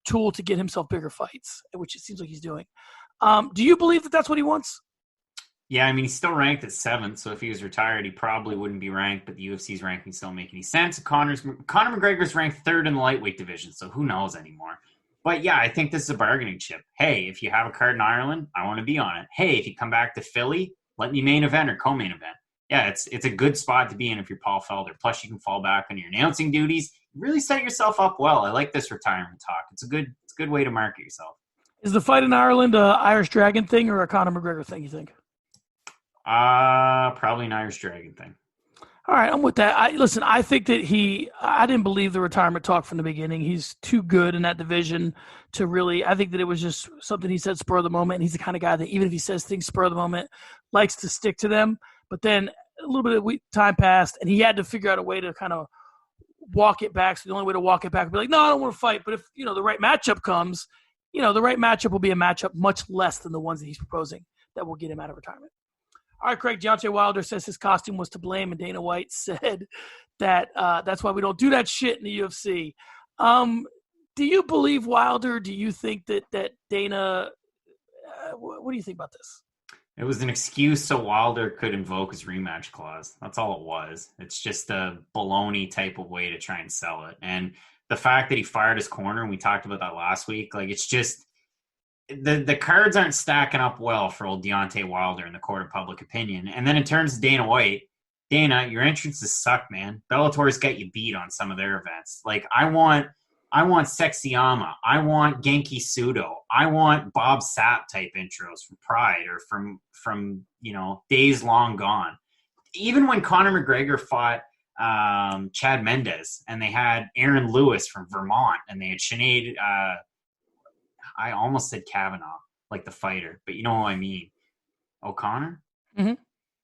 tool to get himself bigger fights, which it seems like he's doing. Do you believe that that's what he wants? Yeah, I mean, he's still ranked at 7th, so if he was retired, he probably wouldn't be ranked, but the UFC's ranking still don't make any sense. Conor McGregor's ranked 3rd in the lightweight division, so who knows anymore. But yeah, I think this is a bargaining chip. Hey, if you have a card in Ireland, I want to be on it. Hey, if you come back to Philly, let me main event or co-main event. Yeah, it's a good spot to be in if you're Paul Felder. Plus, you can fall back on your announcing duties. You really set yourself up well. I like this retirement talk. It's a good way to market yourself. Is the fight in Ireland a Irish Dragon thing or a Conor McGregor thing, you think? Probably an Irish Dragon thing. All right, I'm with that. I think that I didn't believe the retirement talk from the beginning. He's too good in that division to really, I think that it was just something he said spur of the moment. And he's the kind of guy that even if he says things spur of the moment, likes to stick to them. But then a little bit of time passed, and he had to figure out a way to kind of walk it back. So the only way to walk it back would be like, no, I don't want to fight. But if, the right matchup comes, the right matchup will be a matchup much less than the ones that he's proposing that will get him out of retirement. All right, Craig, Deontay Wilder says his costume was to blame, and Dana White said that that's why we don't do that shit in the UFC. Do you believe Wilder? Do you think that Dana what do you think about this? It was an excuse so Wilder could invoke his rematch clause. That's all it was. It's just a baloney type of way to try and sell it. And the fact that he fired his corner, and we talked about that last week, like it's just the cards aren't stacking up well for old Deontay Wilder in the court of public opinion. And then in terms of Dana White, Dana, your entrances suck, man. Bellator's got you beat on some of their events. Like I want Sexyama. I want Genki Sudo. I want Bob Sapp type intros from Pride or from Days Long Gone. Even when Conor McGregor fought Chad Mendes and they had Aaron Lewis from Vermont and they had Sinead, I almost said Kavanaugh, like the fighter, but you know who I mean. O'Connor? Mm-hmm.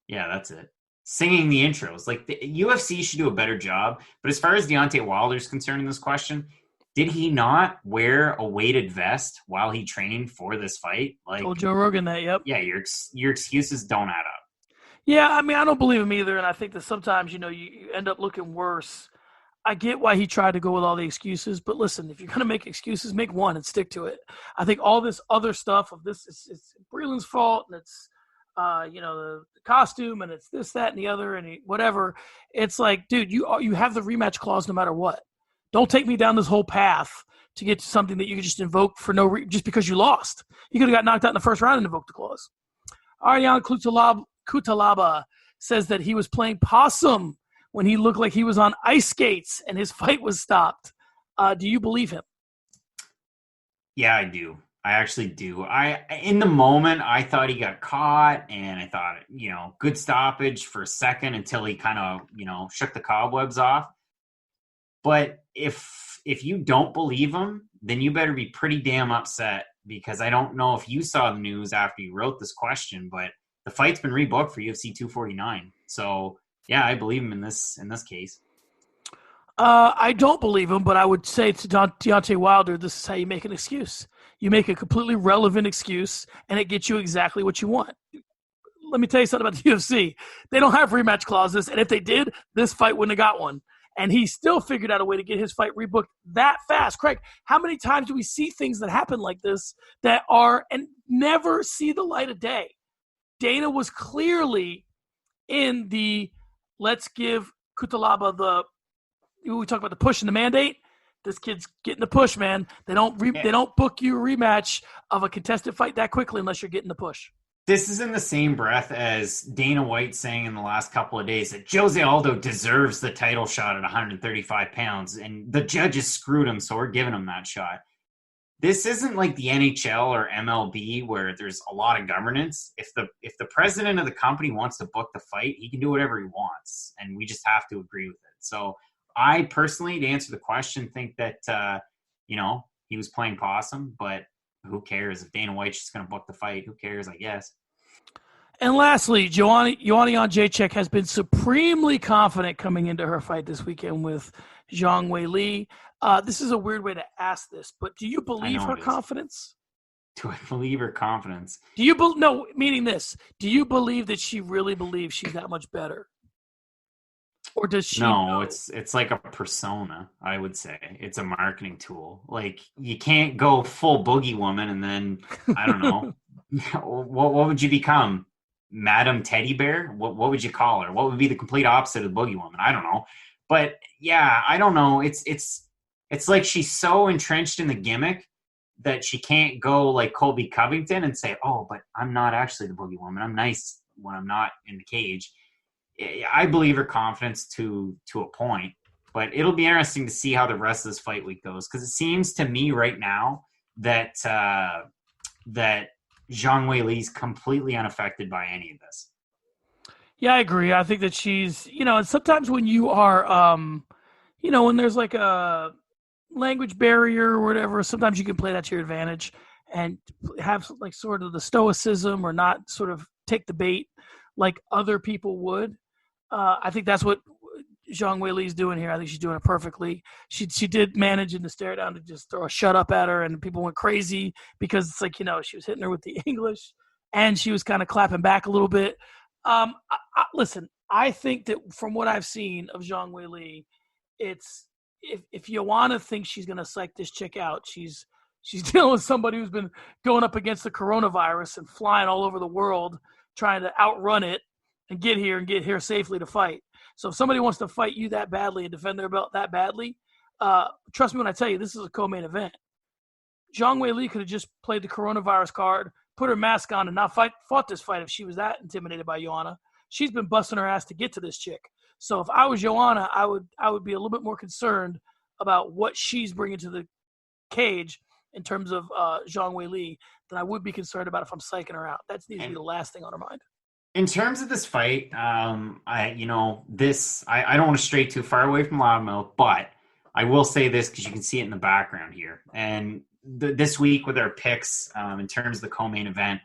Yeah, that's it. Singing the intros. Like the UFC should do a better job. But as far as Deontay Wilder's concerned in this question, did he not wear a weighted vest while he trained for this fight? Like, told Joe Rogan that, yep. Yeah, your excuses don't add up. Yeah, I mean, I don't believe him either, and I think that sometimes, you end up looking worse. I get why he tried to go with all the excuses, but listen, if you're going to make excuses, make one and stick to it. I think all this other stuff of this is Breland's fault, and it's, the costume, and it's this, that, and the other, and whatever. It's like, dude, you have the rematch clause no matter what. Don't take me down this whole path to get to something that you could just invoke for just because you lost. You could have got knocked out in the first round and invoked the clause. Aryan Kutalaba says that he was playing possum when he looked like he was on ice skates and his fight was stopped. Do you believe him? Yeah, I do. I actually do. In the moment, I thought he got caught, and I thought, good stoppage for a second until he kind of, shook the cobwebs off. But if you don't believe him, then you better be pretty damn upset, because I don't know if you saw the news after you wrote this question, but the fight's been rebooked for UFC 249. So yeah, I believe him in this case. I don't believe him, but I would say to Deontay Wilder, this is how you make an excuse. You make a completely relevant excuse, and it gets you exactly what you want. let me tell you something about the UFC. They don't have rematch clauses, and if they did, this fight wouldn't have got one. And he still figured out a way to get his fight rebooked that fast. Craig, how many times do we see things that happen like this that are and never see the light of day? Dana was clearly in the let's give Kutalaba we talk about the push and the mandate. This kid's getting the push, man. They don't book you a rematch of a contested fight that quickly unless you're getting the push. This is in the same breath as Dana White saying in the last couple of days that Jose Aldo deserves the title shot at 135 pounds, and the judges screwed him, so we're giving him that shot. This isn't like the NHL or MLB where there's a lot of governance. If the president of the company wants to book the fight, he can do whatever he wants, and we just have to agree with it. So I personally, to answer the question, think that he was playing possum, but who cares? If Dana White's just going to book the fight, who cares, I guess. And lastly, Joanna Jędrzejczyk has been supremely confident coming into her fight this weekend with Zhang Weili. This is a weird way to ask this, but do you believe her confidence? Do I believe her confidence? Meaning this. Do you believe that she really believes she's that much better? Or does she know? It's like a persona, I would say. It's a marketing tool. Like, you can't go full boogie woman and then, I don't know, what would you become? Madam Teddy Bear? What would you call her? What would be the complete opposite of boogie woman? I don't know. But yeah, I don't know. It's like she's so entrenched in the gimmick that she can't go like Colby Covington and say, oh, but I'm not actually the boogie woman. I'm nice when I'm not in the cage. I believe her confidence to a point, but it'll be interesting to see how the rest of this fight week goes, because it seems to me right now that that Zhang Weili's completely unaffected by any of this. Yeah, I agree. I think that she's, and sometimes when you are, when there's like a language barrier or whatever, sometimes you can play that to your advantage and have like sort of the stoicism or not sort of take the bait like other people would. I think that's what Zhang Weili's doing here. I think she's doing it perfectly. She did manage in the stare down to just throw a shut up at her, and people went crazy because it's like, she was hitting her with the English and she was kind of clapping back a little bit. Listen, I think that from what I've seen of Zhang Weili, it's if Joanna thinks she's going to psych this chick out, she's dealing with somebody who's been going up against the coronavirus and flying all over the world trying to outrun it and get here safely to fight. So if somebody wants to fight you that badly and defend their belt that badly, trust me when I tell you, this is a co-main event. Zhang Weili could have just played the coronavirus card, put her mask on, and not fought this fight if she was that intimidated by Joanna. She's been busting her ass to get to this chick. So if I was Joanna, I would be a little bit more concerned about what she's bringing to the cage in terms of Zhang Weili than I would be concerned about if I'm psyching her out. That needs to be the last thing on her mind. In terms of this fight, I don't want to stray too far away from Loudmouth, but I will say this because you can see it in the background here. And this week with our picks, in terms of the co-main event,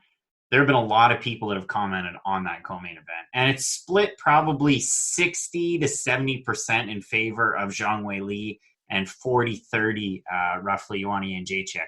there have been a lot of people that have commented on that co-main event. And it's split probably 60 to 70% in favor of Zhang Weili and 40-30 roughly Joanna Jędrzejczyk.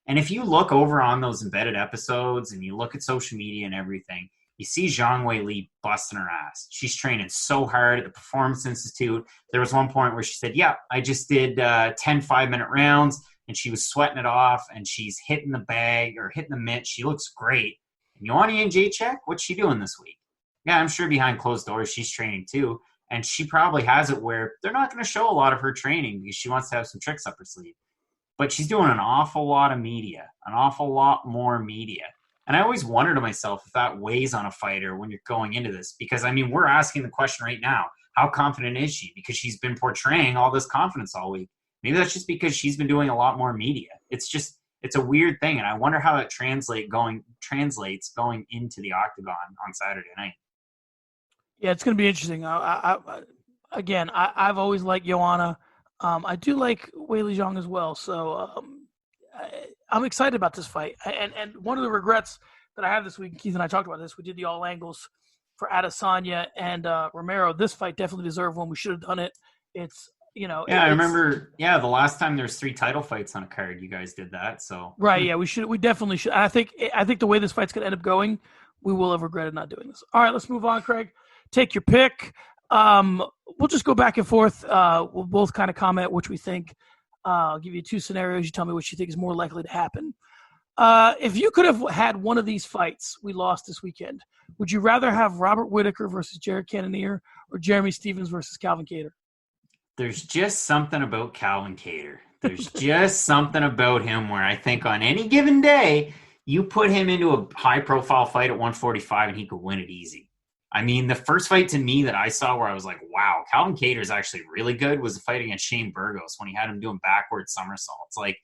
And if you look over on those embedded episodes and you look at social media and everything, you see Zhang Weili busting her ass. She's training so hard at the Performance Institute. There was one point where she said, yeah, I just did 10 5-minute rounds, and she was sweating it off, and she's hitting the bag or hitting the mitt. She looks great. And Joanna Jędrzejczyk, what's she doing this week? Yeah, I'm sure behind closed doors she's training too, and she probably has it where they're not going to show a lot of her training because she wants to have some tricks up her sleeve. But she's doing an awful lot of media, an awful lot more media. And I always wonder to myself if that weighs on a fighter when you're going into this. Because, we're asking the question right now, how confident is she? Because she's been portraying all this confidence all week. Maybe that's just because she's been doing a lot more media. It's a weird thing. And I wonder how it translates going into the octagon on Saturday night. Yeah, it's going to be interesting. I've always liked Joanna. I do like Weili Zhang as well. So I'm excited about this fight. And one of the regrets that I have this week, Keith and I talked about this, we did the all angles for Adesanya and Romero. This fight definitely deserved one. We should have done it. I remember, the last time there's 3 title fights on a card, you guys did that. So right, yeah, we definitely should. I think the way this fight's going to end up going we will have regretted not doing this. All right, let's move on, Craig. Take your pick. We'll just go back and forth. We'll both kind of comment which we think. I'll give you two scenarios. You tell me which you think is more likely to happen. If you could have had one of these fights we lost this weekend, would you rather have Robert Whittaker versus Jared Cannonier or Jeremy Stephens versus Calvin Kattar? There's just something about Calvin Kattar. There's just something about him where I think on any given day, you put him into a high-profile fight at 145 and he could win it easy. I mean, the first fight to me that I saw where I was like, wow, Calvin Kattar is actually really good was the fight against Shane Burgos when he had him doing backward somersaults. Like,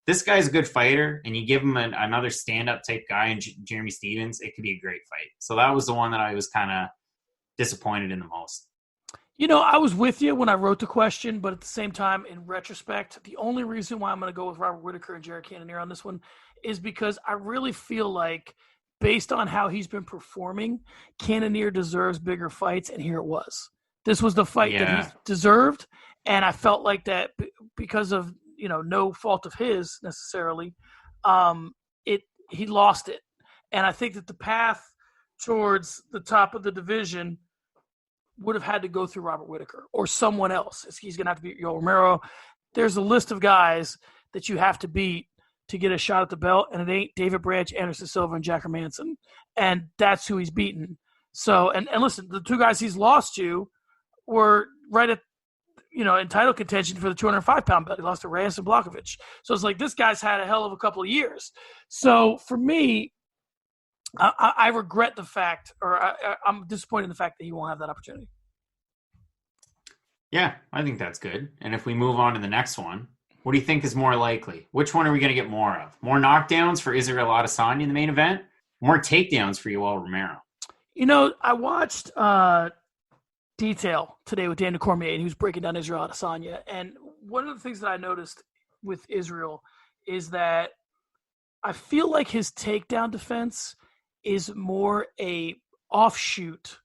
this guy's a good fighter, and you give him another stand-up type guy in Jeremy Stephens, it could be a great fight. So that was the one that I was kind of disappointed in the most. You know, I was with you when I wrote the question, but at the same time, in retrospect, the only reason why I'm going to go with Robert Whittaker and Jared Cannonier on this one is because I really feel like, based on how he's been performing, Cannonier deserves bigger fights, and here it was. This was the fight that he deserved, and I felt like that because of, you know, no fault of his necessarily, he lost it. And I think that the path towards the top of the division would have had to go through Robert Whittaker or someone else. He's going to have to beat Yoel Romero. There's a list of guys that you have to beat to get a shot at the belt, and it ain't David Branch, Anderson Silva, and Jack Hermanson. And that's who he's beaten. So, and listen, the two guys he's lost to were right at, you know, in title contention for the 205-pound belt. He lost to Reyes and Blachowicz. So it's like this guy's had a hell of a couple of years. So for me, I regret the fact, or I'm disappointed in the fact that he won't have that opportunity. Yeah, I think that's good. And if we move on to the next one, what do you think is more likely? Which one are we going to get more of? More knockdowns for Israel Adesanya in the main event? More takedowns for Yoel Romero? You know, I watched Detail today with Daniel Cormier, and he was breaking down Israel Adesanya. And one of the things that I noticed with Israel is that I feel like his takedown defense is more a offshoot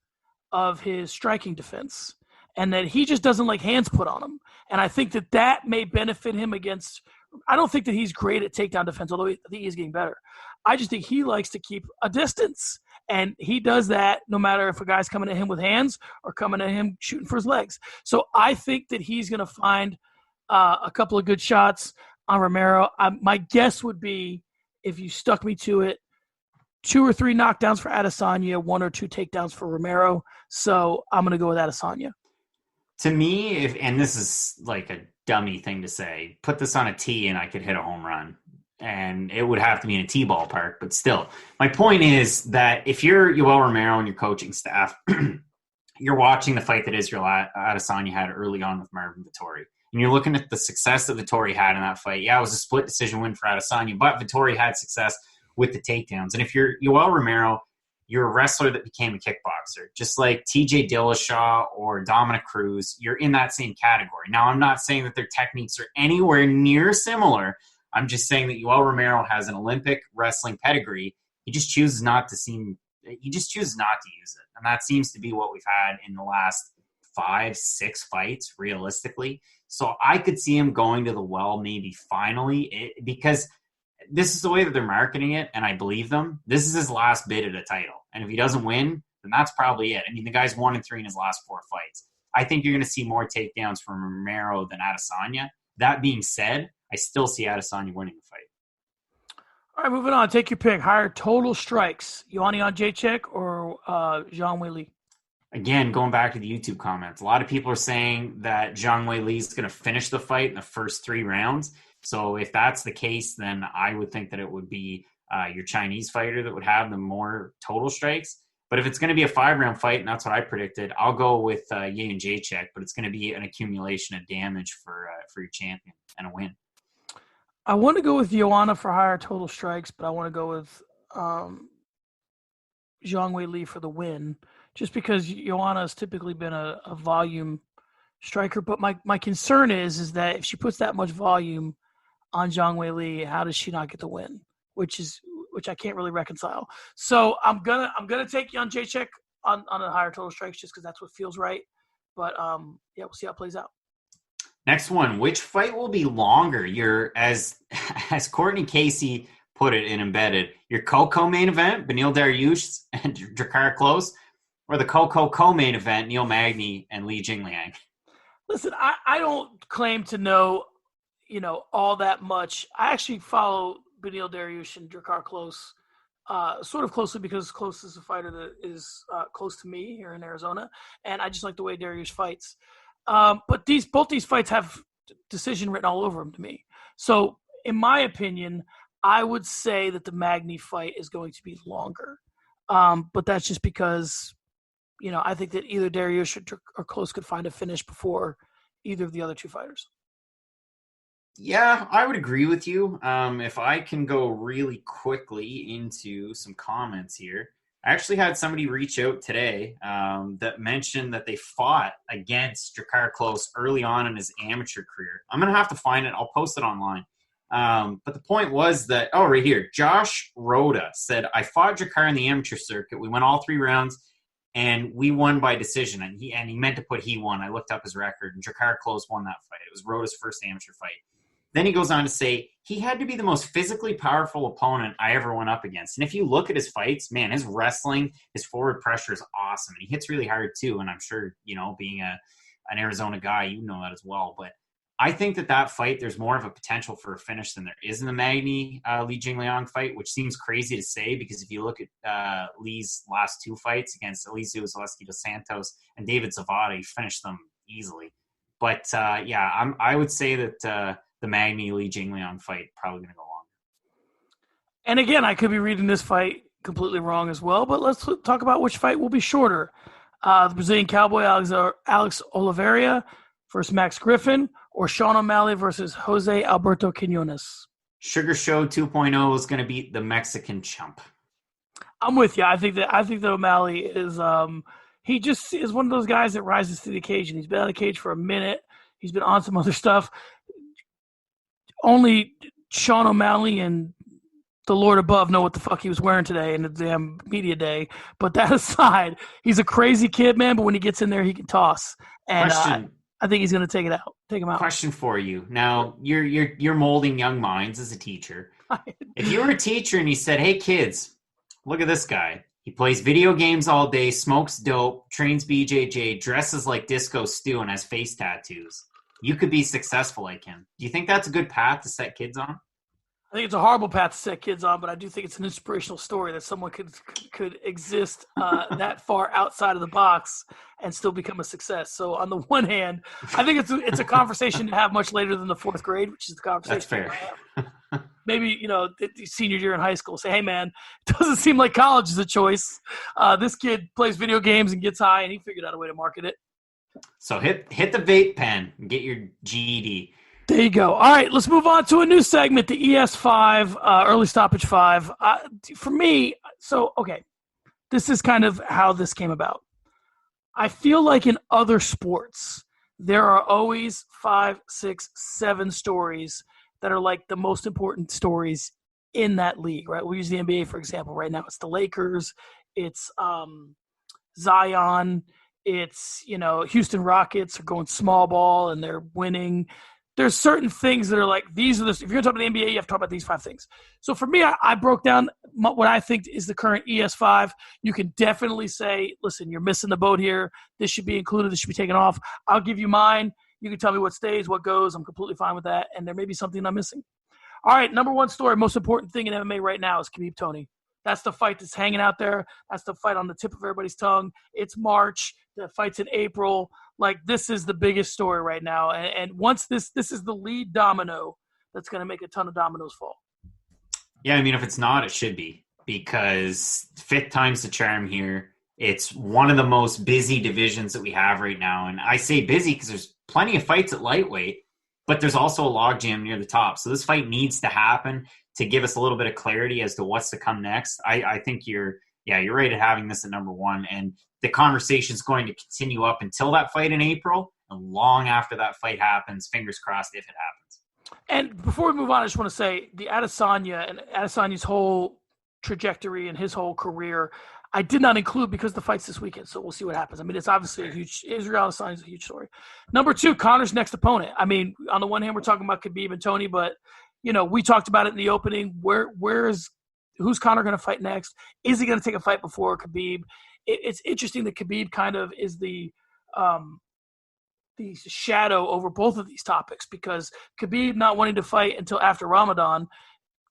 of his striking defense, and that he just doesn't like hands put on him. And I think that that may benefit him against – I don't think that he's great at takedown defense, although I think he's getting better. I just think he likes to keep a distance, and he does that no matter if a guy's coming at him with hands or coming at him shooting for his legs. So I think that he's going to find a couple of good shots on Romero. My guess would be, if you stuck me to it, 2 or 3 knockdowns for Adesanya, 1 or 2 takedowns for Romero. So I'm going to go with Adesanya. To me, and this is like a dummy thing to say, put this on a tee and I could hit a home run. And it would have to be in a T-ball park, but still. My point is that if you're Yoel Romero and your coaching staff, you're watching the fight that Israel Adesanya had early on with Marvin Vettori. And you're looking at the success that Vettori had in that fight. Yeah, it was a split decision win for Adesanya, but Vettori had success with the takedowns. And if you're Yoel Romero, you're a wrestler that became a kickboxer. Just like TJ Dillashaw or Dominic Cruz, you're in that same category. Now, I'm not saying that their techniques are anywhere near similar. I'm just saying that Yoel Romero has an Olympic wrestling pedigree. He just chooses not to use it. And that seems to be what we've had in the last 5-6 fights, realistically. So I could see him going to the well maybe finally, because this is the way that they're marketing it, and I believe them. This is his last bid at a title. And if he doesn't win, then that's probably it. I mean, the guy's 1-3 in his last 4 fights. I think you're going to see more takedowns from Romero than Adesanya. That being said, I still see Adesanya winning the fight. All right, moving on. Take your pick. Higher total strikes, Ioanni Jacek or Zhang Weili? Again, going back to the YouTube comments, a lot of people are saying that Zhang Weili is going to finish the fight in the first 3 rounds. So if that's the case, then I would think that it would be your Chinese fighter that would have the more total strikes. But if it's going to be a 5-round fight, and that's what I predicted, I'll go with Ye and Jacek, but it's going to be an accumulation of damage for your champion and a win. I want to go with Joanna for higher total strikes, but I want to go with Zhang Weili for the win, just because Joanna has typically been a volume striker. But my concern is that if she puts that much volume on Zhang Weili, how does she not get the win? Which I can't really reconcile. So I'm gonna take Jan Jacek on a higher total strikes just because that's what feels right. But yeah, we'll see how it plays out. Next one, which fight will be longer? As Courtney Casey put it in embedded. Your co-main event, Beneil Dariush and Drakkar Klose, or the co-main event, Neil Magny and Li Jingliang? Listen, I don't claim to know, all that much. I actually follow Beneil Dariush and Drakkar Klose sort of closely because Klose is a fighter that is close to me here in Arizona, and I just like the way Dariush fights. But both these fights have decision written all over them to me. So, in my opinion, I would say that the Magny fight is going to be longer. But that's just because, I think that either Dariush or Klose could find a finish before either of the other two fighters. Yeah, I would agree with you. If I can go really quickly into some comments here, I actually had somebody reach out today that mentioned that they fought against Drakkar Klose early on in his amateur career. I'm going to have to find it. I'll post it online. But the point was that, right here, Josh Rhoda said, I fought Drakkar in the amateur circuit. We went all 3 rounds, and we won by decision. And he meant to put he won. I looked up his record, and Drakkar Klose won that fight. It was Rhoda's first amateur fight. Then he goes on to say, he had to be the most physically powerful opponent I ever went up against. And if you look at his fights, man, his wrestling, his forward pressure is awesome. And he hits really hard too. And I'm sure, being an Arizona guy, you know that as well. But I think that fight, there's more of a potential for a finish than there is in the Magny Li Jingliang fight, which seems crazy to say because if you look at Li's last 2 fights against Eliseu Zaleski dos Santos and David Zavada, he finished them easily. But I would say that the Magny Li Jingliang fight probably going to go longer. And again, I could be reading this fight completely wrong as well, but let's talk about which fight will be shorter. The Brazilian Cowboy Alex Oliveira versus Max Griffin, or Sean O'Malley versus Jose Alberto Quinones. Sugar Show 2.0 is going to beat the Mexican chump. I'm with you. I think that O'Malley is he just is one of those guys that rises to the occasion. He's been on the cage for a minute. He's been on some other stuff. Only Sean O'Malley and the Lord above know what the fuck he was wearing today in the damn media day. But that aside, he's a crazy kid, man. But when he gets in there, he can toss. And I think he's going to take him out. Question for you. Now, you're molding young minds as a teacher. If you were a teacher and you said, hey, kids, look at this guy. He plays video games all day, smokes dope, trains BJJ, dresses like Disco Stu, and has face tattoos. You could be successful like him. Do you think that's a good path to set kids on? I think it's a horrible path to set kids on, but I do think it's an inspirational story that someone could exist that far outside of the box and still become a success. So on the one hand, I think it's a conversation to have much later than the 4th grade, which is the conversation. That's fair. Maybe, senior year in high school, say, hey, man, it doesn't seem like college is a choice. This kid plays video games and gets high, and he figured out a way to market it. So hit the vape pen and get your GED. There you go. All right, let's move on to a new segment, the ES5, Early Stoppage 5. For me, this is kind of how this came about. I feel like in other sports, there are always 5, 6, 7 stories that are like the most important stories in that league, right? We'll use the NBA, for example. Right now, it's the Lakers. It's Zion. It's, Houston Rockets are going small ball and they're winning. There's certain things that are like, if you're going to talk about the NBA, you have to talk about these 5 things. So for me, I broke down what I think is the current ES5. You can definitely say, listen, you're missing the boat here. This should be included. This should be taken off. I'll give you mine. You can tell me what stays, what goes. I'm completely fine with that. And there may be something I'm missing. All right, number 1 story, most important thing in MMA right now is Khabib Tony. That's the fight that's hanging out there. That's the fight on the tip of everybody's tongue. It's March. The fight's in April. Like, this is the biggest story right now. And once this is the lead domino that's going to make a ton of dominoes fall. Yeah, I mean, if it's not, it should be. Because 5th time's the charm here. It's one of the most busy divisions that we have right now. And I say busy because there's plenty of fights at lightweight, but there's also a logjam near the top. So this fight needs to happen to give us a little bit of clarity as to what's to come next. I think you're right at having this at number 1. And the conversation is going to continue up until that fight in April and long after that fight happens, fingers crossed if it happens. And before we move on, I just want to say the Adesanya and Adesanya's whole trajectory and his whole career, I did not include because the fight's this weekend, so we'll see what happens. I mean, it's obviously a huge – Israel Adesanya is a huge story. Number 2, Conor's next opponent. I mean, on the one hand, we're talking about Khabib and Tony, but we talked about it in the opening. Who's Conor going to fight next? Is he going to take a fight before Khabib? It's interesting that Khabib kind of is the shadow over both of these topics, because Khabib not wanting to fight until after Ramadan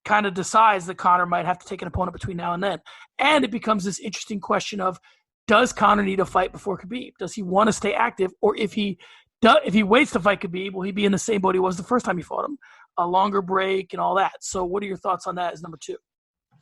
kind of decides that Conor might have to take an opponent between now and then. And it becomes this interesting question of, does Conor need a fight before Khabib? Does he want to stay active? Or if he waits to fight Khabib, will he be in the same boat he was the first time he fought him? A longer break and all that. So what are your thoughts on that as number 2?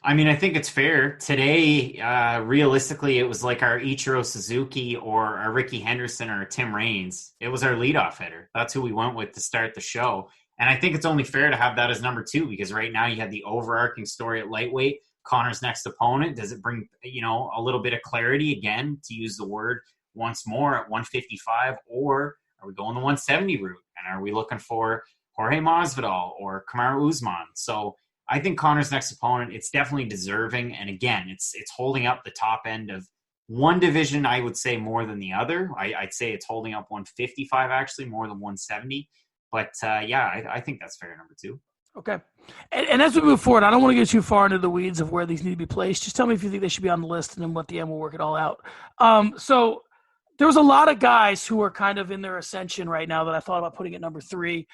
I mean, I think it's fair. Today, realistically, it was like our Ichiro Suzuki or our Ricky Henderson or Tim Raines. It was our leadoff hitter. That's who we went with to start the show. And I think it's only fair to have that as number 2, because right now you have the overarching story at lightweight. Conor's next opponent. Does it bring, a little bit of clarity again, to use the word once more, at 155? Or are we going the 170 route? And are we looking for Jorge Masvidal or Kamaru Usman? So I think Conor's next opponent, it's definitely deserving. And again, it's holding up the top end of one division, I would say, more than the other. I'd say it's holding up 155, actually, more than 170. But, I think that's fair, number 2. Okay. And as we move forward, I don't want to get too far into the weeds of where these need to be placed. Just tell me if you think they should be on the list, and then at the end we'll work it all out. So there was a lot of guys who are kind of in their ascension right now that I thought about putting at number 3.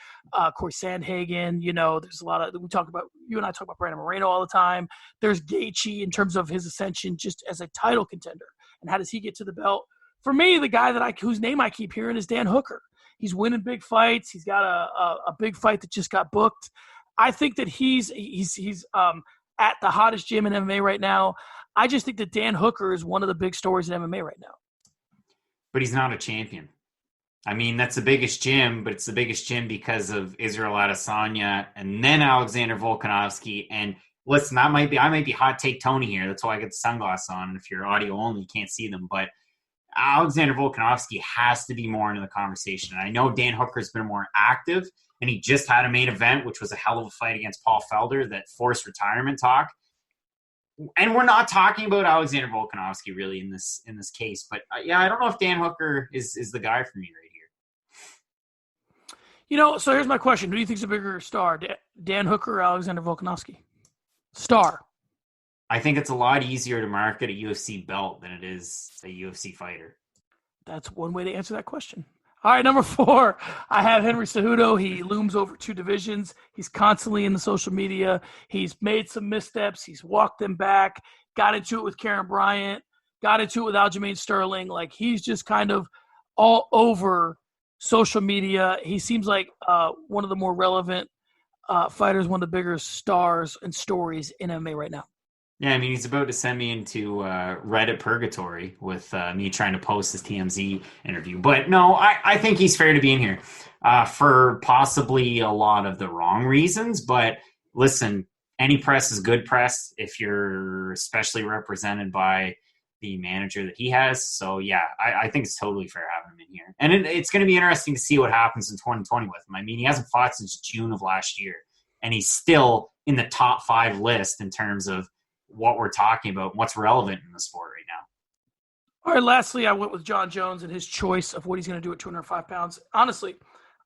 Corey Sandhagen, there's a lot of – you and I talk about Brandon Moreno all the time. There's Gaethje in terms of his ascension just as a title contender. And how does he get to the belt? For me, the guy whose name I keep hearing is Dan Hooker. He's winning big fights. He's got a big fight that just got booked. I think that he's at the hottest gym in MMA right now. I just think that Dan Hooker is one of the big stories in MMA right now. But he's not a champion. I mean, that's the biggest gym, but it's the biggest gym because of Israel Adesanya and then Alexander Volkanovski. And listen, I might be hot take Tony here. That's why I get the sunglasses on. And if you're audio only, you can't see them. But Alexander Volkanovski has to be more into the conversation. And I know Dan Hooker's been more active, and he just had a main event, which was a hell of a fight against Paul Felder that forced retirement talk. And we're not talking about Alexander Volkanovski really in this case. But I don't know if Dan Hooker is the guy for me right here. So here's my question. Who do you think is a bigger star, Dan Hooker or Alexander Volkanovski? Star. I think it's a lot easier to market a UFC belt than it is a UFC fighter. That's one way to answer that question. All right, number 4, I have Henry Cejudo. He looms over 2 divisions. He's constantly in the social media. He's made some missteps. He's walked them back, got into it with Karen Bryant, got into it with Aljamain Sterling. Like, he's just kind of all over social media. He seems like one of the more relevant fighters, one of the bigger stars and stories in MMA right now. Yeah, I mean, he's about to send me into Reddit purgatory with me trying to post his TMZ interview. But no, I think he's fair to be in here for possibly a lot of the wrong reasons. But listen, any press is good press if you're especially represented by the manager that he has. So, yeah, I think it's totally fair having him in here. And it's going to be interesting to see what happens in 2020 with him. I mean, he hasn't fought since June of last year, and he's still in the top 5 list in terms of what we're talking about, what's relevant in the sport right now. All right, lastly, I went with John Jones and his choice of what he's going to do at 205 pounds. Honestly,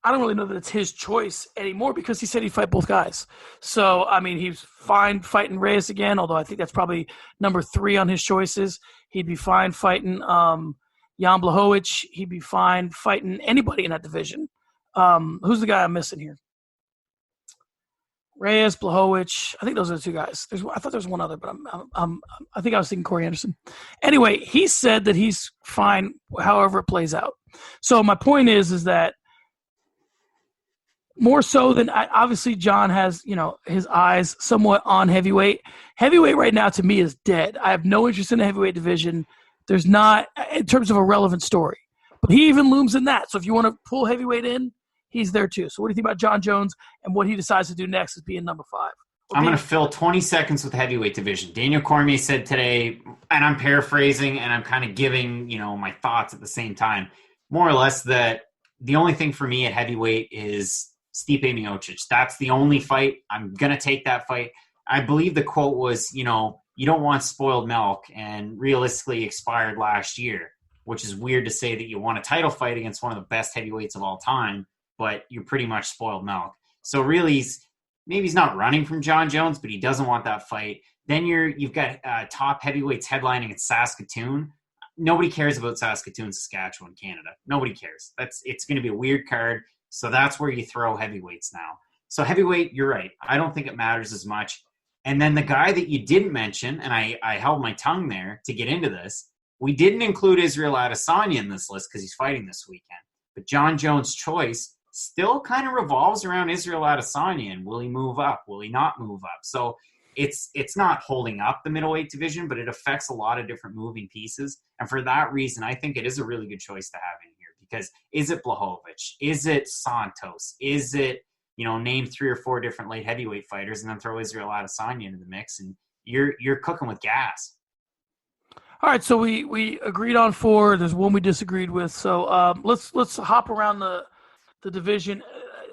I don't really know that it's his choice anymore because he said he'd fight both guys. So, I mean, he's fine fighting Reyes again, although I think that's probably number 3 on his choices. He'd be fine fighting Jan Blachowicz. He'd be fine fighting anybody in that division. Who's the guy I'm missing here? Reyes, Blachowicz. I think those are the 2 guys. I thought there was one other, but I think I was thinking Corey Anderson. Anyway, he said that he's fine however it plays out. So my point is that more so than obviously John has, his eyes somewhat on heavyweight. Heavyweight right now to me is dead. I have no interest in the heavyweight division. There's not in terms of a relevant story, but he even looms in that. So if you want to pull heavyweight in, he's there too. So what do you think about John Jones and what he decides to do next as being number 5? I'm going to fill 20 seconds with the heavyweight division. Daniel Cormier said today, and I'm paraphrasing and I'm kind of giving, my thoughts at the same time, more or less that the only thing for me at heavyweight is Stipe Miocic. That's the only fight. I'm going to take that fight. I believe the quote was, you don't want spoiled milk, and realistically expired last year, which is weird to say that you want a title fight against one of the best heavyweights of all time, but you're pretty much spoiled milk. So really, maybe he's not running from John Jones, but he doesn't want that fight. Then you've got top heavyweights headlining at Saskatoon. Nobody cares about Saskatoon, Saskatchewan, Canada. Nobody cares. It's going to be a weird card. So that's where you throw heavyweights now. So heavyweight, you're right. I don't think it matters as much. And then the guy that you didn't mention, and I held my tongue there to get into this, we didn't include Israel Adesanya in this list because he's fighting this weekend. But John Jones' choice still kind of revolves around Israel Adesanya, and will he move up? Will he not move up? So it's not holding up the middleweight division, but it affects a lot of different moving pieces. And for that reason, I think it is a really good choice to have in here, because is it Blachowicz? Is it Santos? Is it, name 3 or 4 different light heavyweight fighters and then throw Israel Adesanya into the mix, and you're cooking with gas. All right, so we agreed on 4. There's one we disagreed with. So let's hop around the division,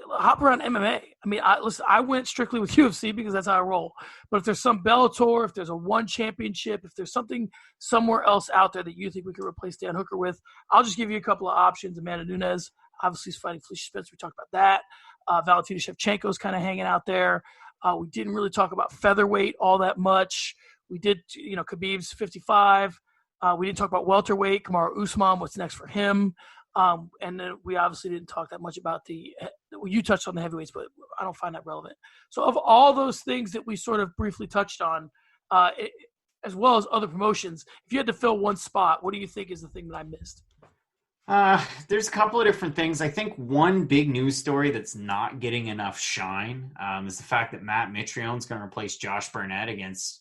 hop around MMA. I mean, I went strictly with UFC because that's how I roll. But if there's some Bellator, if there's a one championship, if there's something somewhere else out there that you think we could replace Dan Hooker with, I'll just give you a couple of options. Amanda Nunes, obviously, is fighting Felicia Spencer. We talked about that. Valentina Shevchenko's kind of hanging out there. We didn't really talk about featherweight all that much. We did, Khabib's 55. We didn't talk about welterweight, Kamaru Usman, what's next for him. And then we obviously didn't talk that much about you touched on the heavyweights, but I don't find that relevant. So of all those things that we sort of briefly touched on, as well as other promotions, if you had to fill one spot, what do you think is the thing that I missed? There's a couple of different things. I think one big news story that's not getting enough shine is the fact that Matt Mitrione's going to replace Josh Barnett against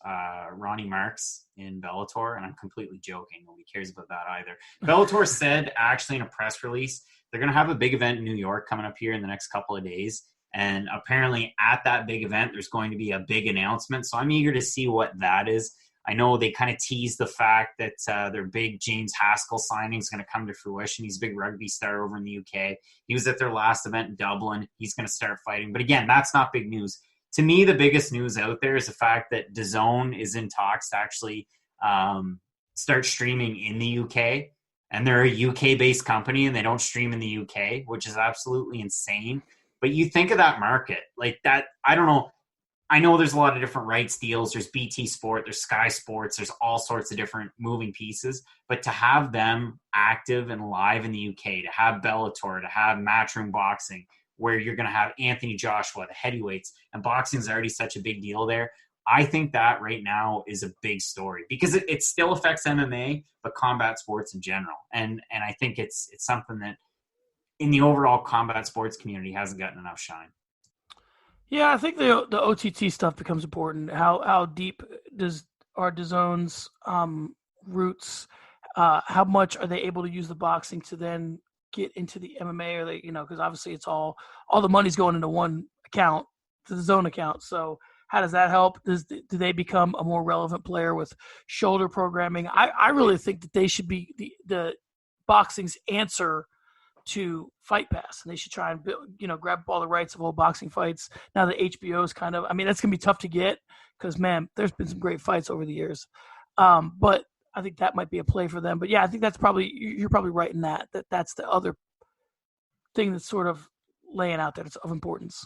Ronnie Marks in Bellator, and I'm completely joking. Nobody cares about that either. Bellator said actually in a press release they're going to have a big event in New York coming up here in the next couple of days, and apparently at that big event there's going to be a big announcement, so I'm eager to see what that is. I know they kind of teased the fact that their big James Haskell signing is going to come to fruition. He's a big rugby star over in the UK. He was at their last event in Dublin. He's going to start fighting. But again, that's not big news. To me, the biggest news out there is the fact that DAZN is in talks to actually start streaming in the UK. And they're a UK-based company, and they don't stream in the UK, which is absolutely insane. But you think of that market, like that, I don't know. I know there's a lot of different rights deals. There's BT Sport, there's Sky Sports, there's all sorts of different moving pieces. But to have them active and live in the UK, to have Bellator, to have Matchroom Boxing, where you're going to have Anthony Joshua, the heavyweights, and boxing is already such a big deal there. I think that right now is a big story because it still affects MMA, but combat sports in general. And I think it's something that in the overall combat sports community hasn't gotten enough shine. Yeah, I think the OTT stuff becomes important. How deep are DAZN's roots? How much are they able to use the boxing to then get into the MMA? Or they, because obviously it's all the money's going into one account, the DAZN account. So how does that help? Do they become a more relevant player with shoulder programming? I really think that they should be the boxing's answer to Fight Pass, and they should try and grab all the rights of old boxing fights. Now the HBO is kind of, that's gonna be tough to get because man, there's been some great fights over the years. But I think that might be a play for them. But yeah, I think you're probably right in that's the other thing that's sort of laying out there that's of importance.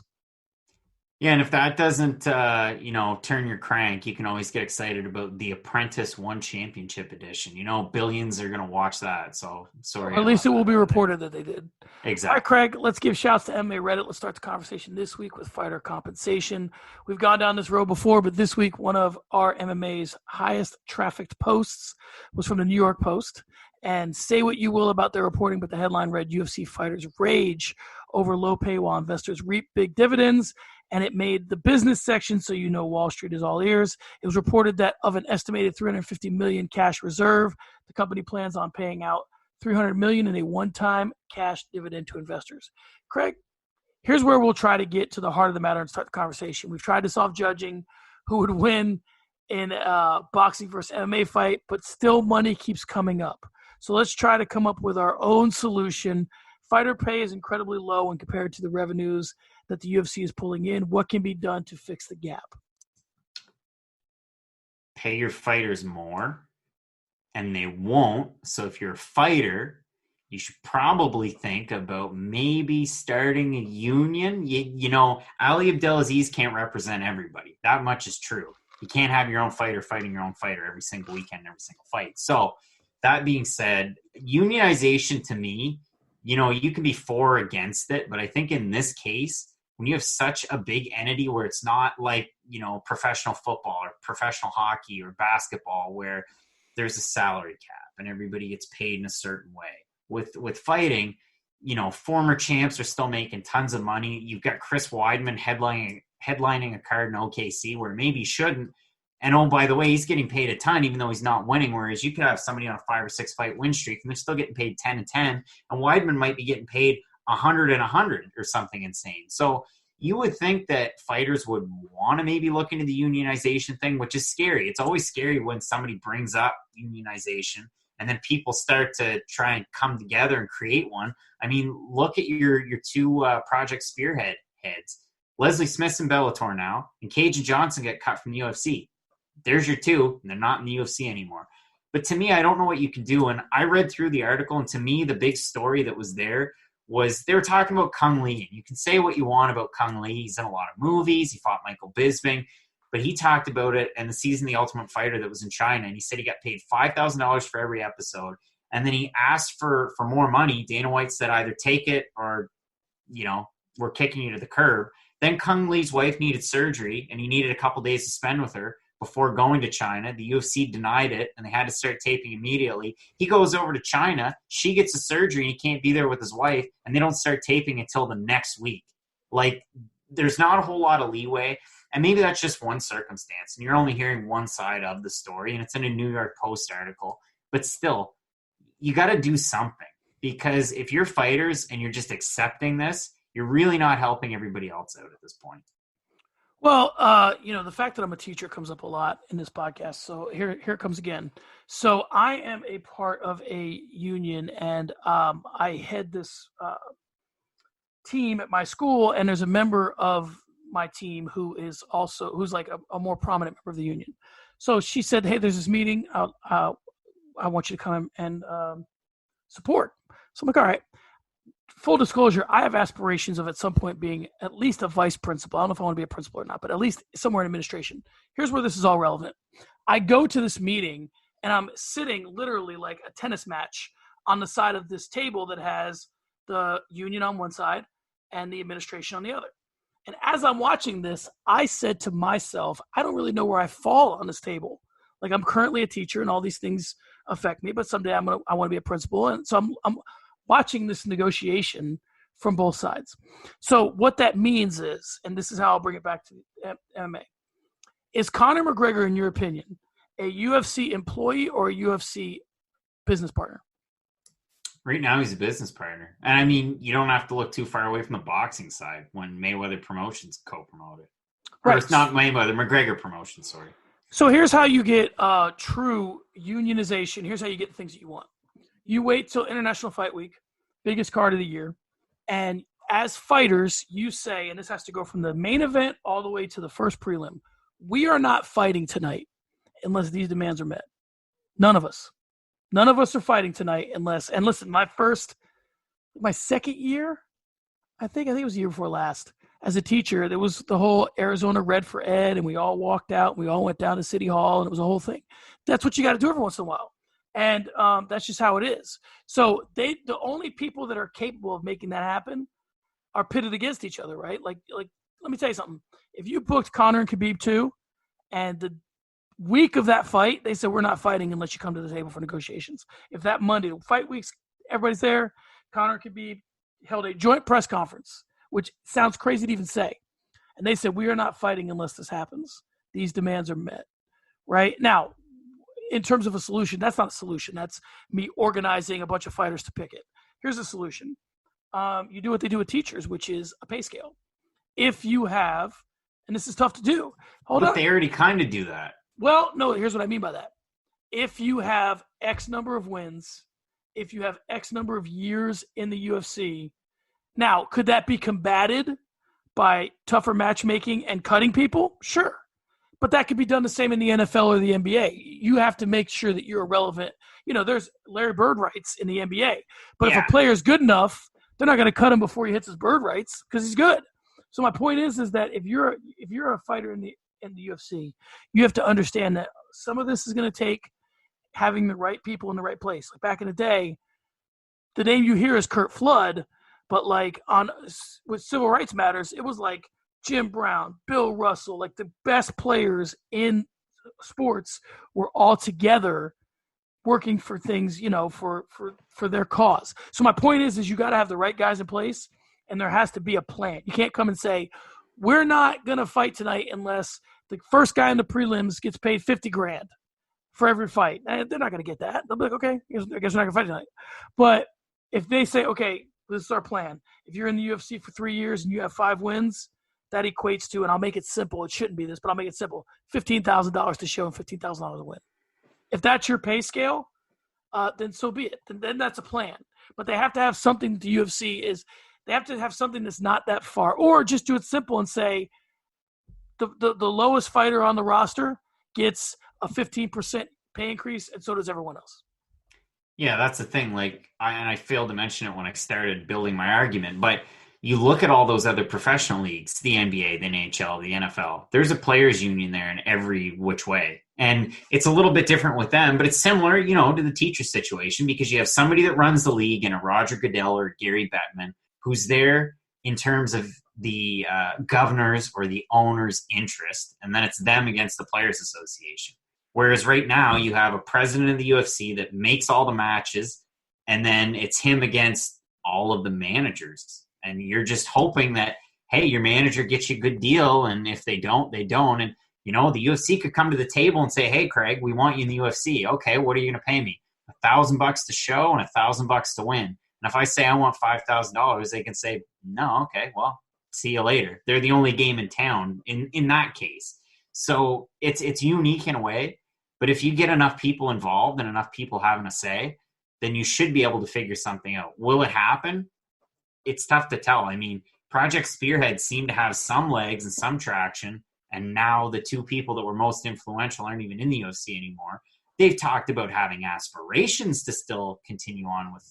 Yeah, and if that doesn't, turn your crank, you can always get excited about the Apprentice One Championship Edition. Billions are going to watch that. So sorry. Or at least it will be reported that they did. Exactly. All right, Craig, let's give shouts to MMA Reddit. Let's start the conversation this week with fighter compensation. We've gone down this road before, but this week one of our MMA's highest trafficked posts was from the New York Post. And say what you will about their reporting, but the headline read, UFC fighters rage over low pay while investors reap big dividends. And it made the business section, so Wall Street is all ears. It was reported that of an estimated $350 million cash reserve, the company plans on paying out $300 million in a one-time cash dividend to investors. Craig, here's where we'll try to get to the heart of the matter and start the conversation. We've tried to solve judging who would win in a boxing versus MMA fight, but still money keeps coming up. So let's try to come up with our own solution. Fighter pay is incredibly low when compared to the revenues that the UFC is pulling in. What can be done to fix the gap? Pay your fighters more, and they won't. So if you're a fighter you should probably think about maybe starting a union. You know, Ali Abdelaziz can't represent everybody. That much is true. You can't have your own fighter fighting your own fighter every single weekend, every single fight. So that being said, unionization to me, you know, you can be for or against it, but I think in this case, when you have such a big entity where it's not like, you know, professional football or professional hockey or basketball where there's a salary cap and everybody gets paid in a certain way. With fighting, you know, former champs are still making tons of money. You've got Chris Weidman headlining a card in OKC where maybe he shouldn't. And oh, by the way, he's getting paid a ton even though he's not winning, whereas you could have somebody on a 5 or 6 fight win streak and they're still getting paid 10 and 10, and Weidman might be getting paid 100 and 100 or something insane. So you would think that fighters would want to maybe look into the unionization thing, which is scary. It's always scary when somebody brings up unionization and then people start to try and come together and create one. I mean, look at your two Project Spearhead heads. Leslie Smith's in Bellator now, and Cage and Johnson get cut from the UFC. There's your two, and they're not in the UFC anymore. But to me, I don't know what you can do. And I read through the article, and to me, the big story that was there was they were talking about Kung Lee. And you can say what you want about Kung Lee. He's in a lot of movies. He fought Michael Bisping. But he talked about it in the season The Ultimate Fighter that was in China, and he said he got paid $5,000 for every episode. And then he asked for more money. Dana White said either take it or, you know, we're kicking you to the curb. Then Kung Lee's wife needed surgery, and he needed a couple days to spend with her before going to China. The UFC denied it, and they had to start taping immediately. He goes over to China. She gets a surgery, and he can't be there with his wife, and they don't start taping until the next week. Like, there's not a whole lot of leeway, and maybe that's just one circumstance, and you're only hearing one side of the story, and it's in a New York Post article. But still, you got to do something, because if you're fighters and you're just accepting this, you're really not helping everybody else out at this point. Well, you know, the fact that I'm a teacher comes up a lot in this podcast. So here it comes again. So I am a part of a union, and I head this team at my school, and there's a member of my team who's like a more prominent member of the union. So she said, "Hey, there's this meeting. I want you to come and support." So I'm like, all right. Full disclosure, I have aspirations of at some point being at least a vice principal. I don't know if I want to be a principal or not, but at least somewhere in administration. Here's where this is all relevant. I go to this meeting, and I'm sitting literally like a tennis match on the side of this table that has the union on one side and the administration on the other. And as I'm watching this, I said to myself, I don't really know where I fall on this table. Like, I'm currently a teacher, and all these things affect me, but someday I want to be a principal. And so I'm watching this negotiation from both sides. So what that means is, and this is how I'll bring it back to MMA, is Conor McGregor, in your opinion, a UFC employee or a UFC business partner? Right now, he's a business partner. And I mean, you don't have to look too far away from the boxing side when Mayweather Promotions co-promote it. Right. Or it's not Mayweather, McGregor Promotions, sorry. So here's how you get true unionization. Here's how you get the things that you want. You wait till International Fight Week, biggest card of the year, and as fighters, you say, and this has to go from the main event all the way to the first prelim, we are not fighting tonight unless these demands are met. None of us. None of us are fighting tonight unless, and listen, my second year, I think it was the year before last, as a teacher, there was the whole Arizona Red for Ed, and we all walked out, and we all went down to City Hall, and it was a whole thing. That's what you got to do every once in a while. And that's just how it is. So the only people that are capable of making that happen are pitted against each other, right? Like, let me tell you something. If you booked Conor and Khabib too, and the week of that fight, they said, we're not fighting unless you come to the table for negotiations. If that Monday, fight weeks, everybody's there, Conor and Khabib held a joint press conference, which sounds crazy to even say. And they said, we are not fighting unless this happens. These demands are met, right? Now, in terms of a solution, that's not a solution. That's me organizing a bunch of fighters to pick it. Here's a solution. You do what they do with teachers, which is a pay scale. If you have, and this is tough to do. But they already kind of do that. Well, no, here's what I mean by that. If you have X number of wins, if you have X number of years in the UFC, now, could that be combated by tougher matchmaking and cutting people? Sure. But that could be done the same in the NFL or the NBA. You have to make sure that you're relevant. There's Larry Bird rights in the NBA. But if a player is good enough, they're not going to cut him before he hits his bird rights because he's good. So my point is that if you're a fighter in the UFC, you have to understand that some of this is going to take having the right people in the right place. Like back in the day, the name you hear is Kurt Flood, but like with civil rights matters, it was like Jim Brown, Bill Russell, like the best players in sports were all together working for things, for their cause. So my point is you got to have the right guys in place, and there has to be a plan. You can't come and say, we're not going to fight tonight unless the first guy in the prelims gets paid $50,000 for every fight. They're not going to get that. They'll be like, okay, I guess we're not going to fight tonight. But if they say, okay, this is our plan. If you're in the UFC for 3 years and you have 5 wins, that equates to, and I'll make it simple. It shouldn't be this, but I'll make it simple. $15,000 to show and $15,000 to win. If that's your pay scale, then so be it. Then that's a plan. But they have to have something. The UFC is they have to have something that's not that far, or just do it simple and say the lowest fighter on the roster gets a 15% pay increase, and so does everyone else. Yeah, that's the thing. Like, I failed to mention it when I started building my argument, but you look at all those other professional leagues, the NBA, the NHL, the NFL, there's a players union there in every which way. And it's a little bit different with them, but it's similar, to the teacher situation, because you have somebody that runs the league in a Roger Goodell or Gary Bettman who's there in terms of the governor's or the owner's interest, and then it's them against the Players Association. Whereas right now you have a president of the UFC that makes all the matches, and then it's him against all of the managers. And you're just hoping that, hey, your manager gets you a good deal, and if they don't, they don't. And, the UFC could come to the table and say, hey, Craig, we want you in the UFC. Okay, what are you going to pay me? $1,000 to show and $1,000 to win. And if I say I want $5,000, they can say, no, okay, well, see you later. They're the only game in town in that case. So it's unique in a way, but if you get enough people involved and enough people having a say, then you should be able to figure something out. Will it happen? It's tough to tell. I mean, Project Spearhead seemed to have some legs and some traction, and now the 2 people that were most influential aren't even in the UFC anymore. They've talked about having aspirations to still continue on with,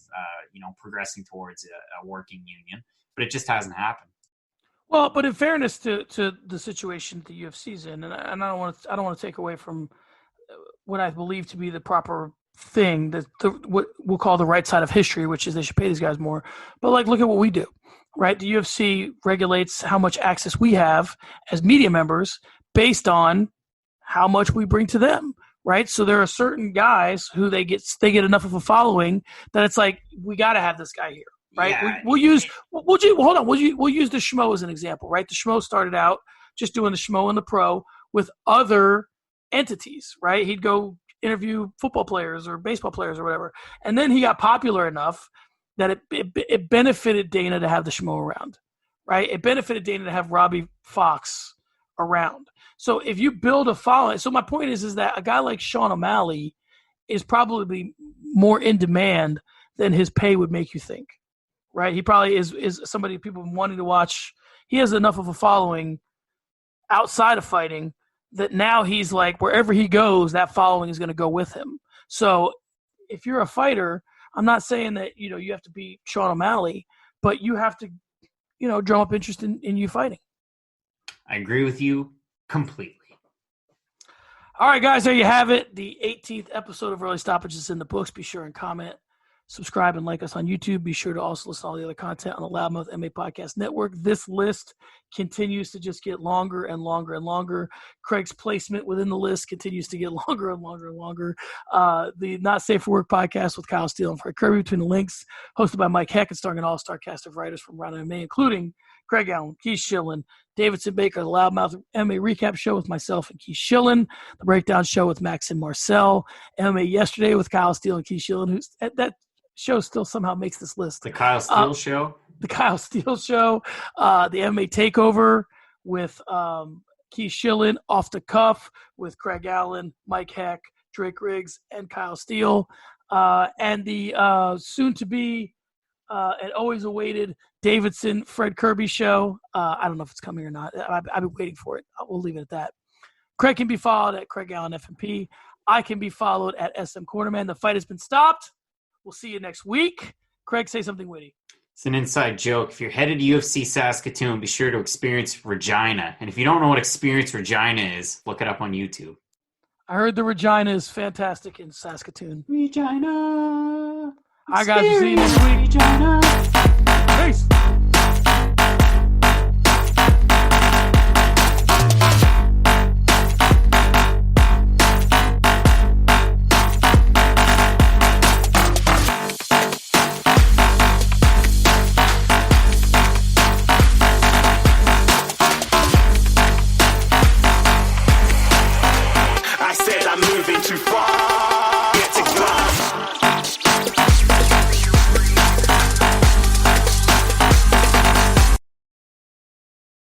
progressing towards a working union, but it just hasn't happened. Well, but in fairness to the situation the UFC's in, and I don't want to take away from what I believe to be the proper thing, what we'll call the right side of history, which is they should pay these guys more. But look at what we do, right? The UFC regulates how much access we have as media members based on how much we bring to them, right? So there are certain guys who they get enough of a following that it's like, we got to have this guy here. Right. Yeah. We'll use the Schmo as an example, right? The Schmo started out just doing the Schmo and the Pro with other entities, right? He'd go interview football players or baseball players or whatever. And then he got popular enough that it benefited Dana to have the Schmo around, right? It benefited Dana to have Robbie Fox around. So if you build a following, so my point is that a guy like Sean O'Malley is probably more in demand than his pay would make you think. Right, he probably is somebody people wanting to watch. He has enough of a following outside of fighting that now he's like, wherever he goes, that following is going to go with him. So if you're a fighter, I'm not saying that you have to be Sean O'Malley, but you have to drum up interest in you fighting. I agree with you completely. All right, guys, there you have it. The 18th episode of Early Stoppage is in the books. Be sure and comment. Subscribe and like us on YouTube. Be sure to also listen to all the other content on the Loudmouth MMA Podcast Network. This list continues to just get longer and longer and longer. Craig's placement within the list continues to get longer and longer and longer. The Not Safe for Work podcast with Kyle Steele and Fred Kirby, Between the Links, hosted by Mike Heck and starring an all-star cast of writers from Round MMA, including Craig Allen, Keith Schillen, Davidson Baker, the Loudmouth MMA Recap Show with myself and Keith Schillen, the Breakdown Show with Max and Marcel, MMA Yesterday with Kyle Steele and Keith Schillen, who's that show still somehow makes this list. The Kyle Steele Show? The Kyle Steele Show. The MMA Takeover with Keith Schillen, Off the Cuff with Craig Allen, Mike Heck, Drake Riggs, and Kyle Steele. And the soon-to-be and always awaited Davidson Fred Kirby Show. I don't know if it's coming or not. I've been waiting for it. We'll leave it at that. Craig can be followed at Craig Allen FMP. I can be followed at SM Cornerman. The fight has been stopped. We'll see you next week. Craig, say something witty. It's an inside joke. If you're headed to UFC Saskatoon, be sure to experience Regina. And if you don't know what experience Regina is, look it up on YouTube. I heard the Regina is fantastic in Saskatoon. Regina. All right, guys. We'll see you next week. Regina. Peace. I said I'm moving too far.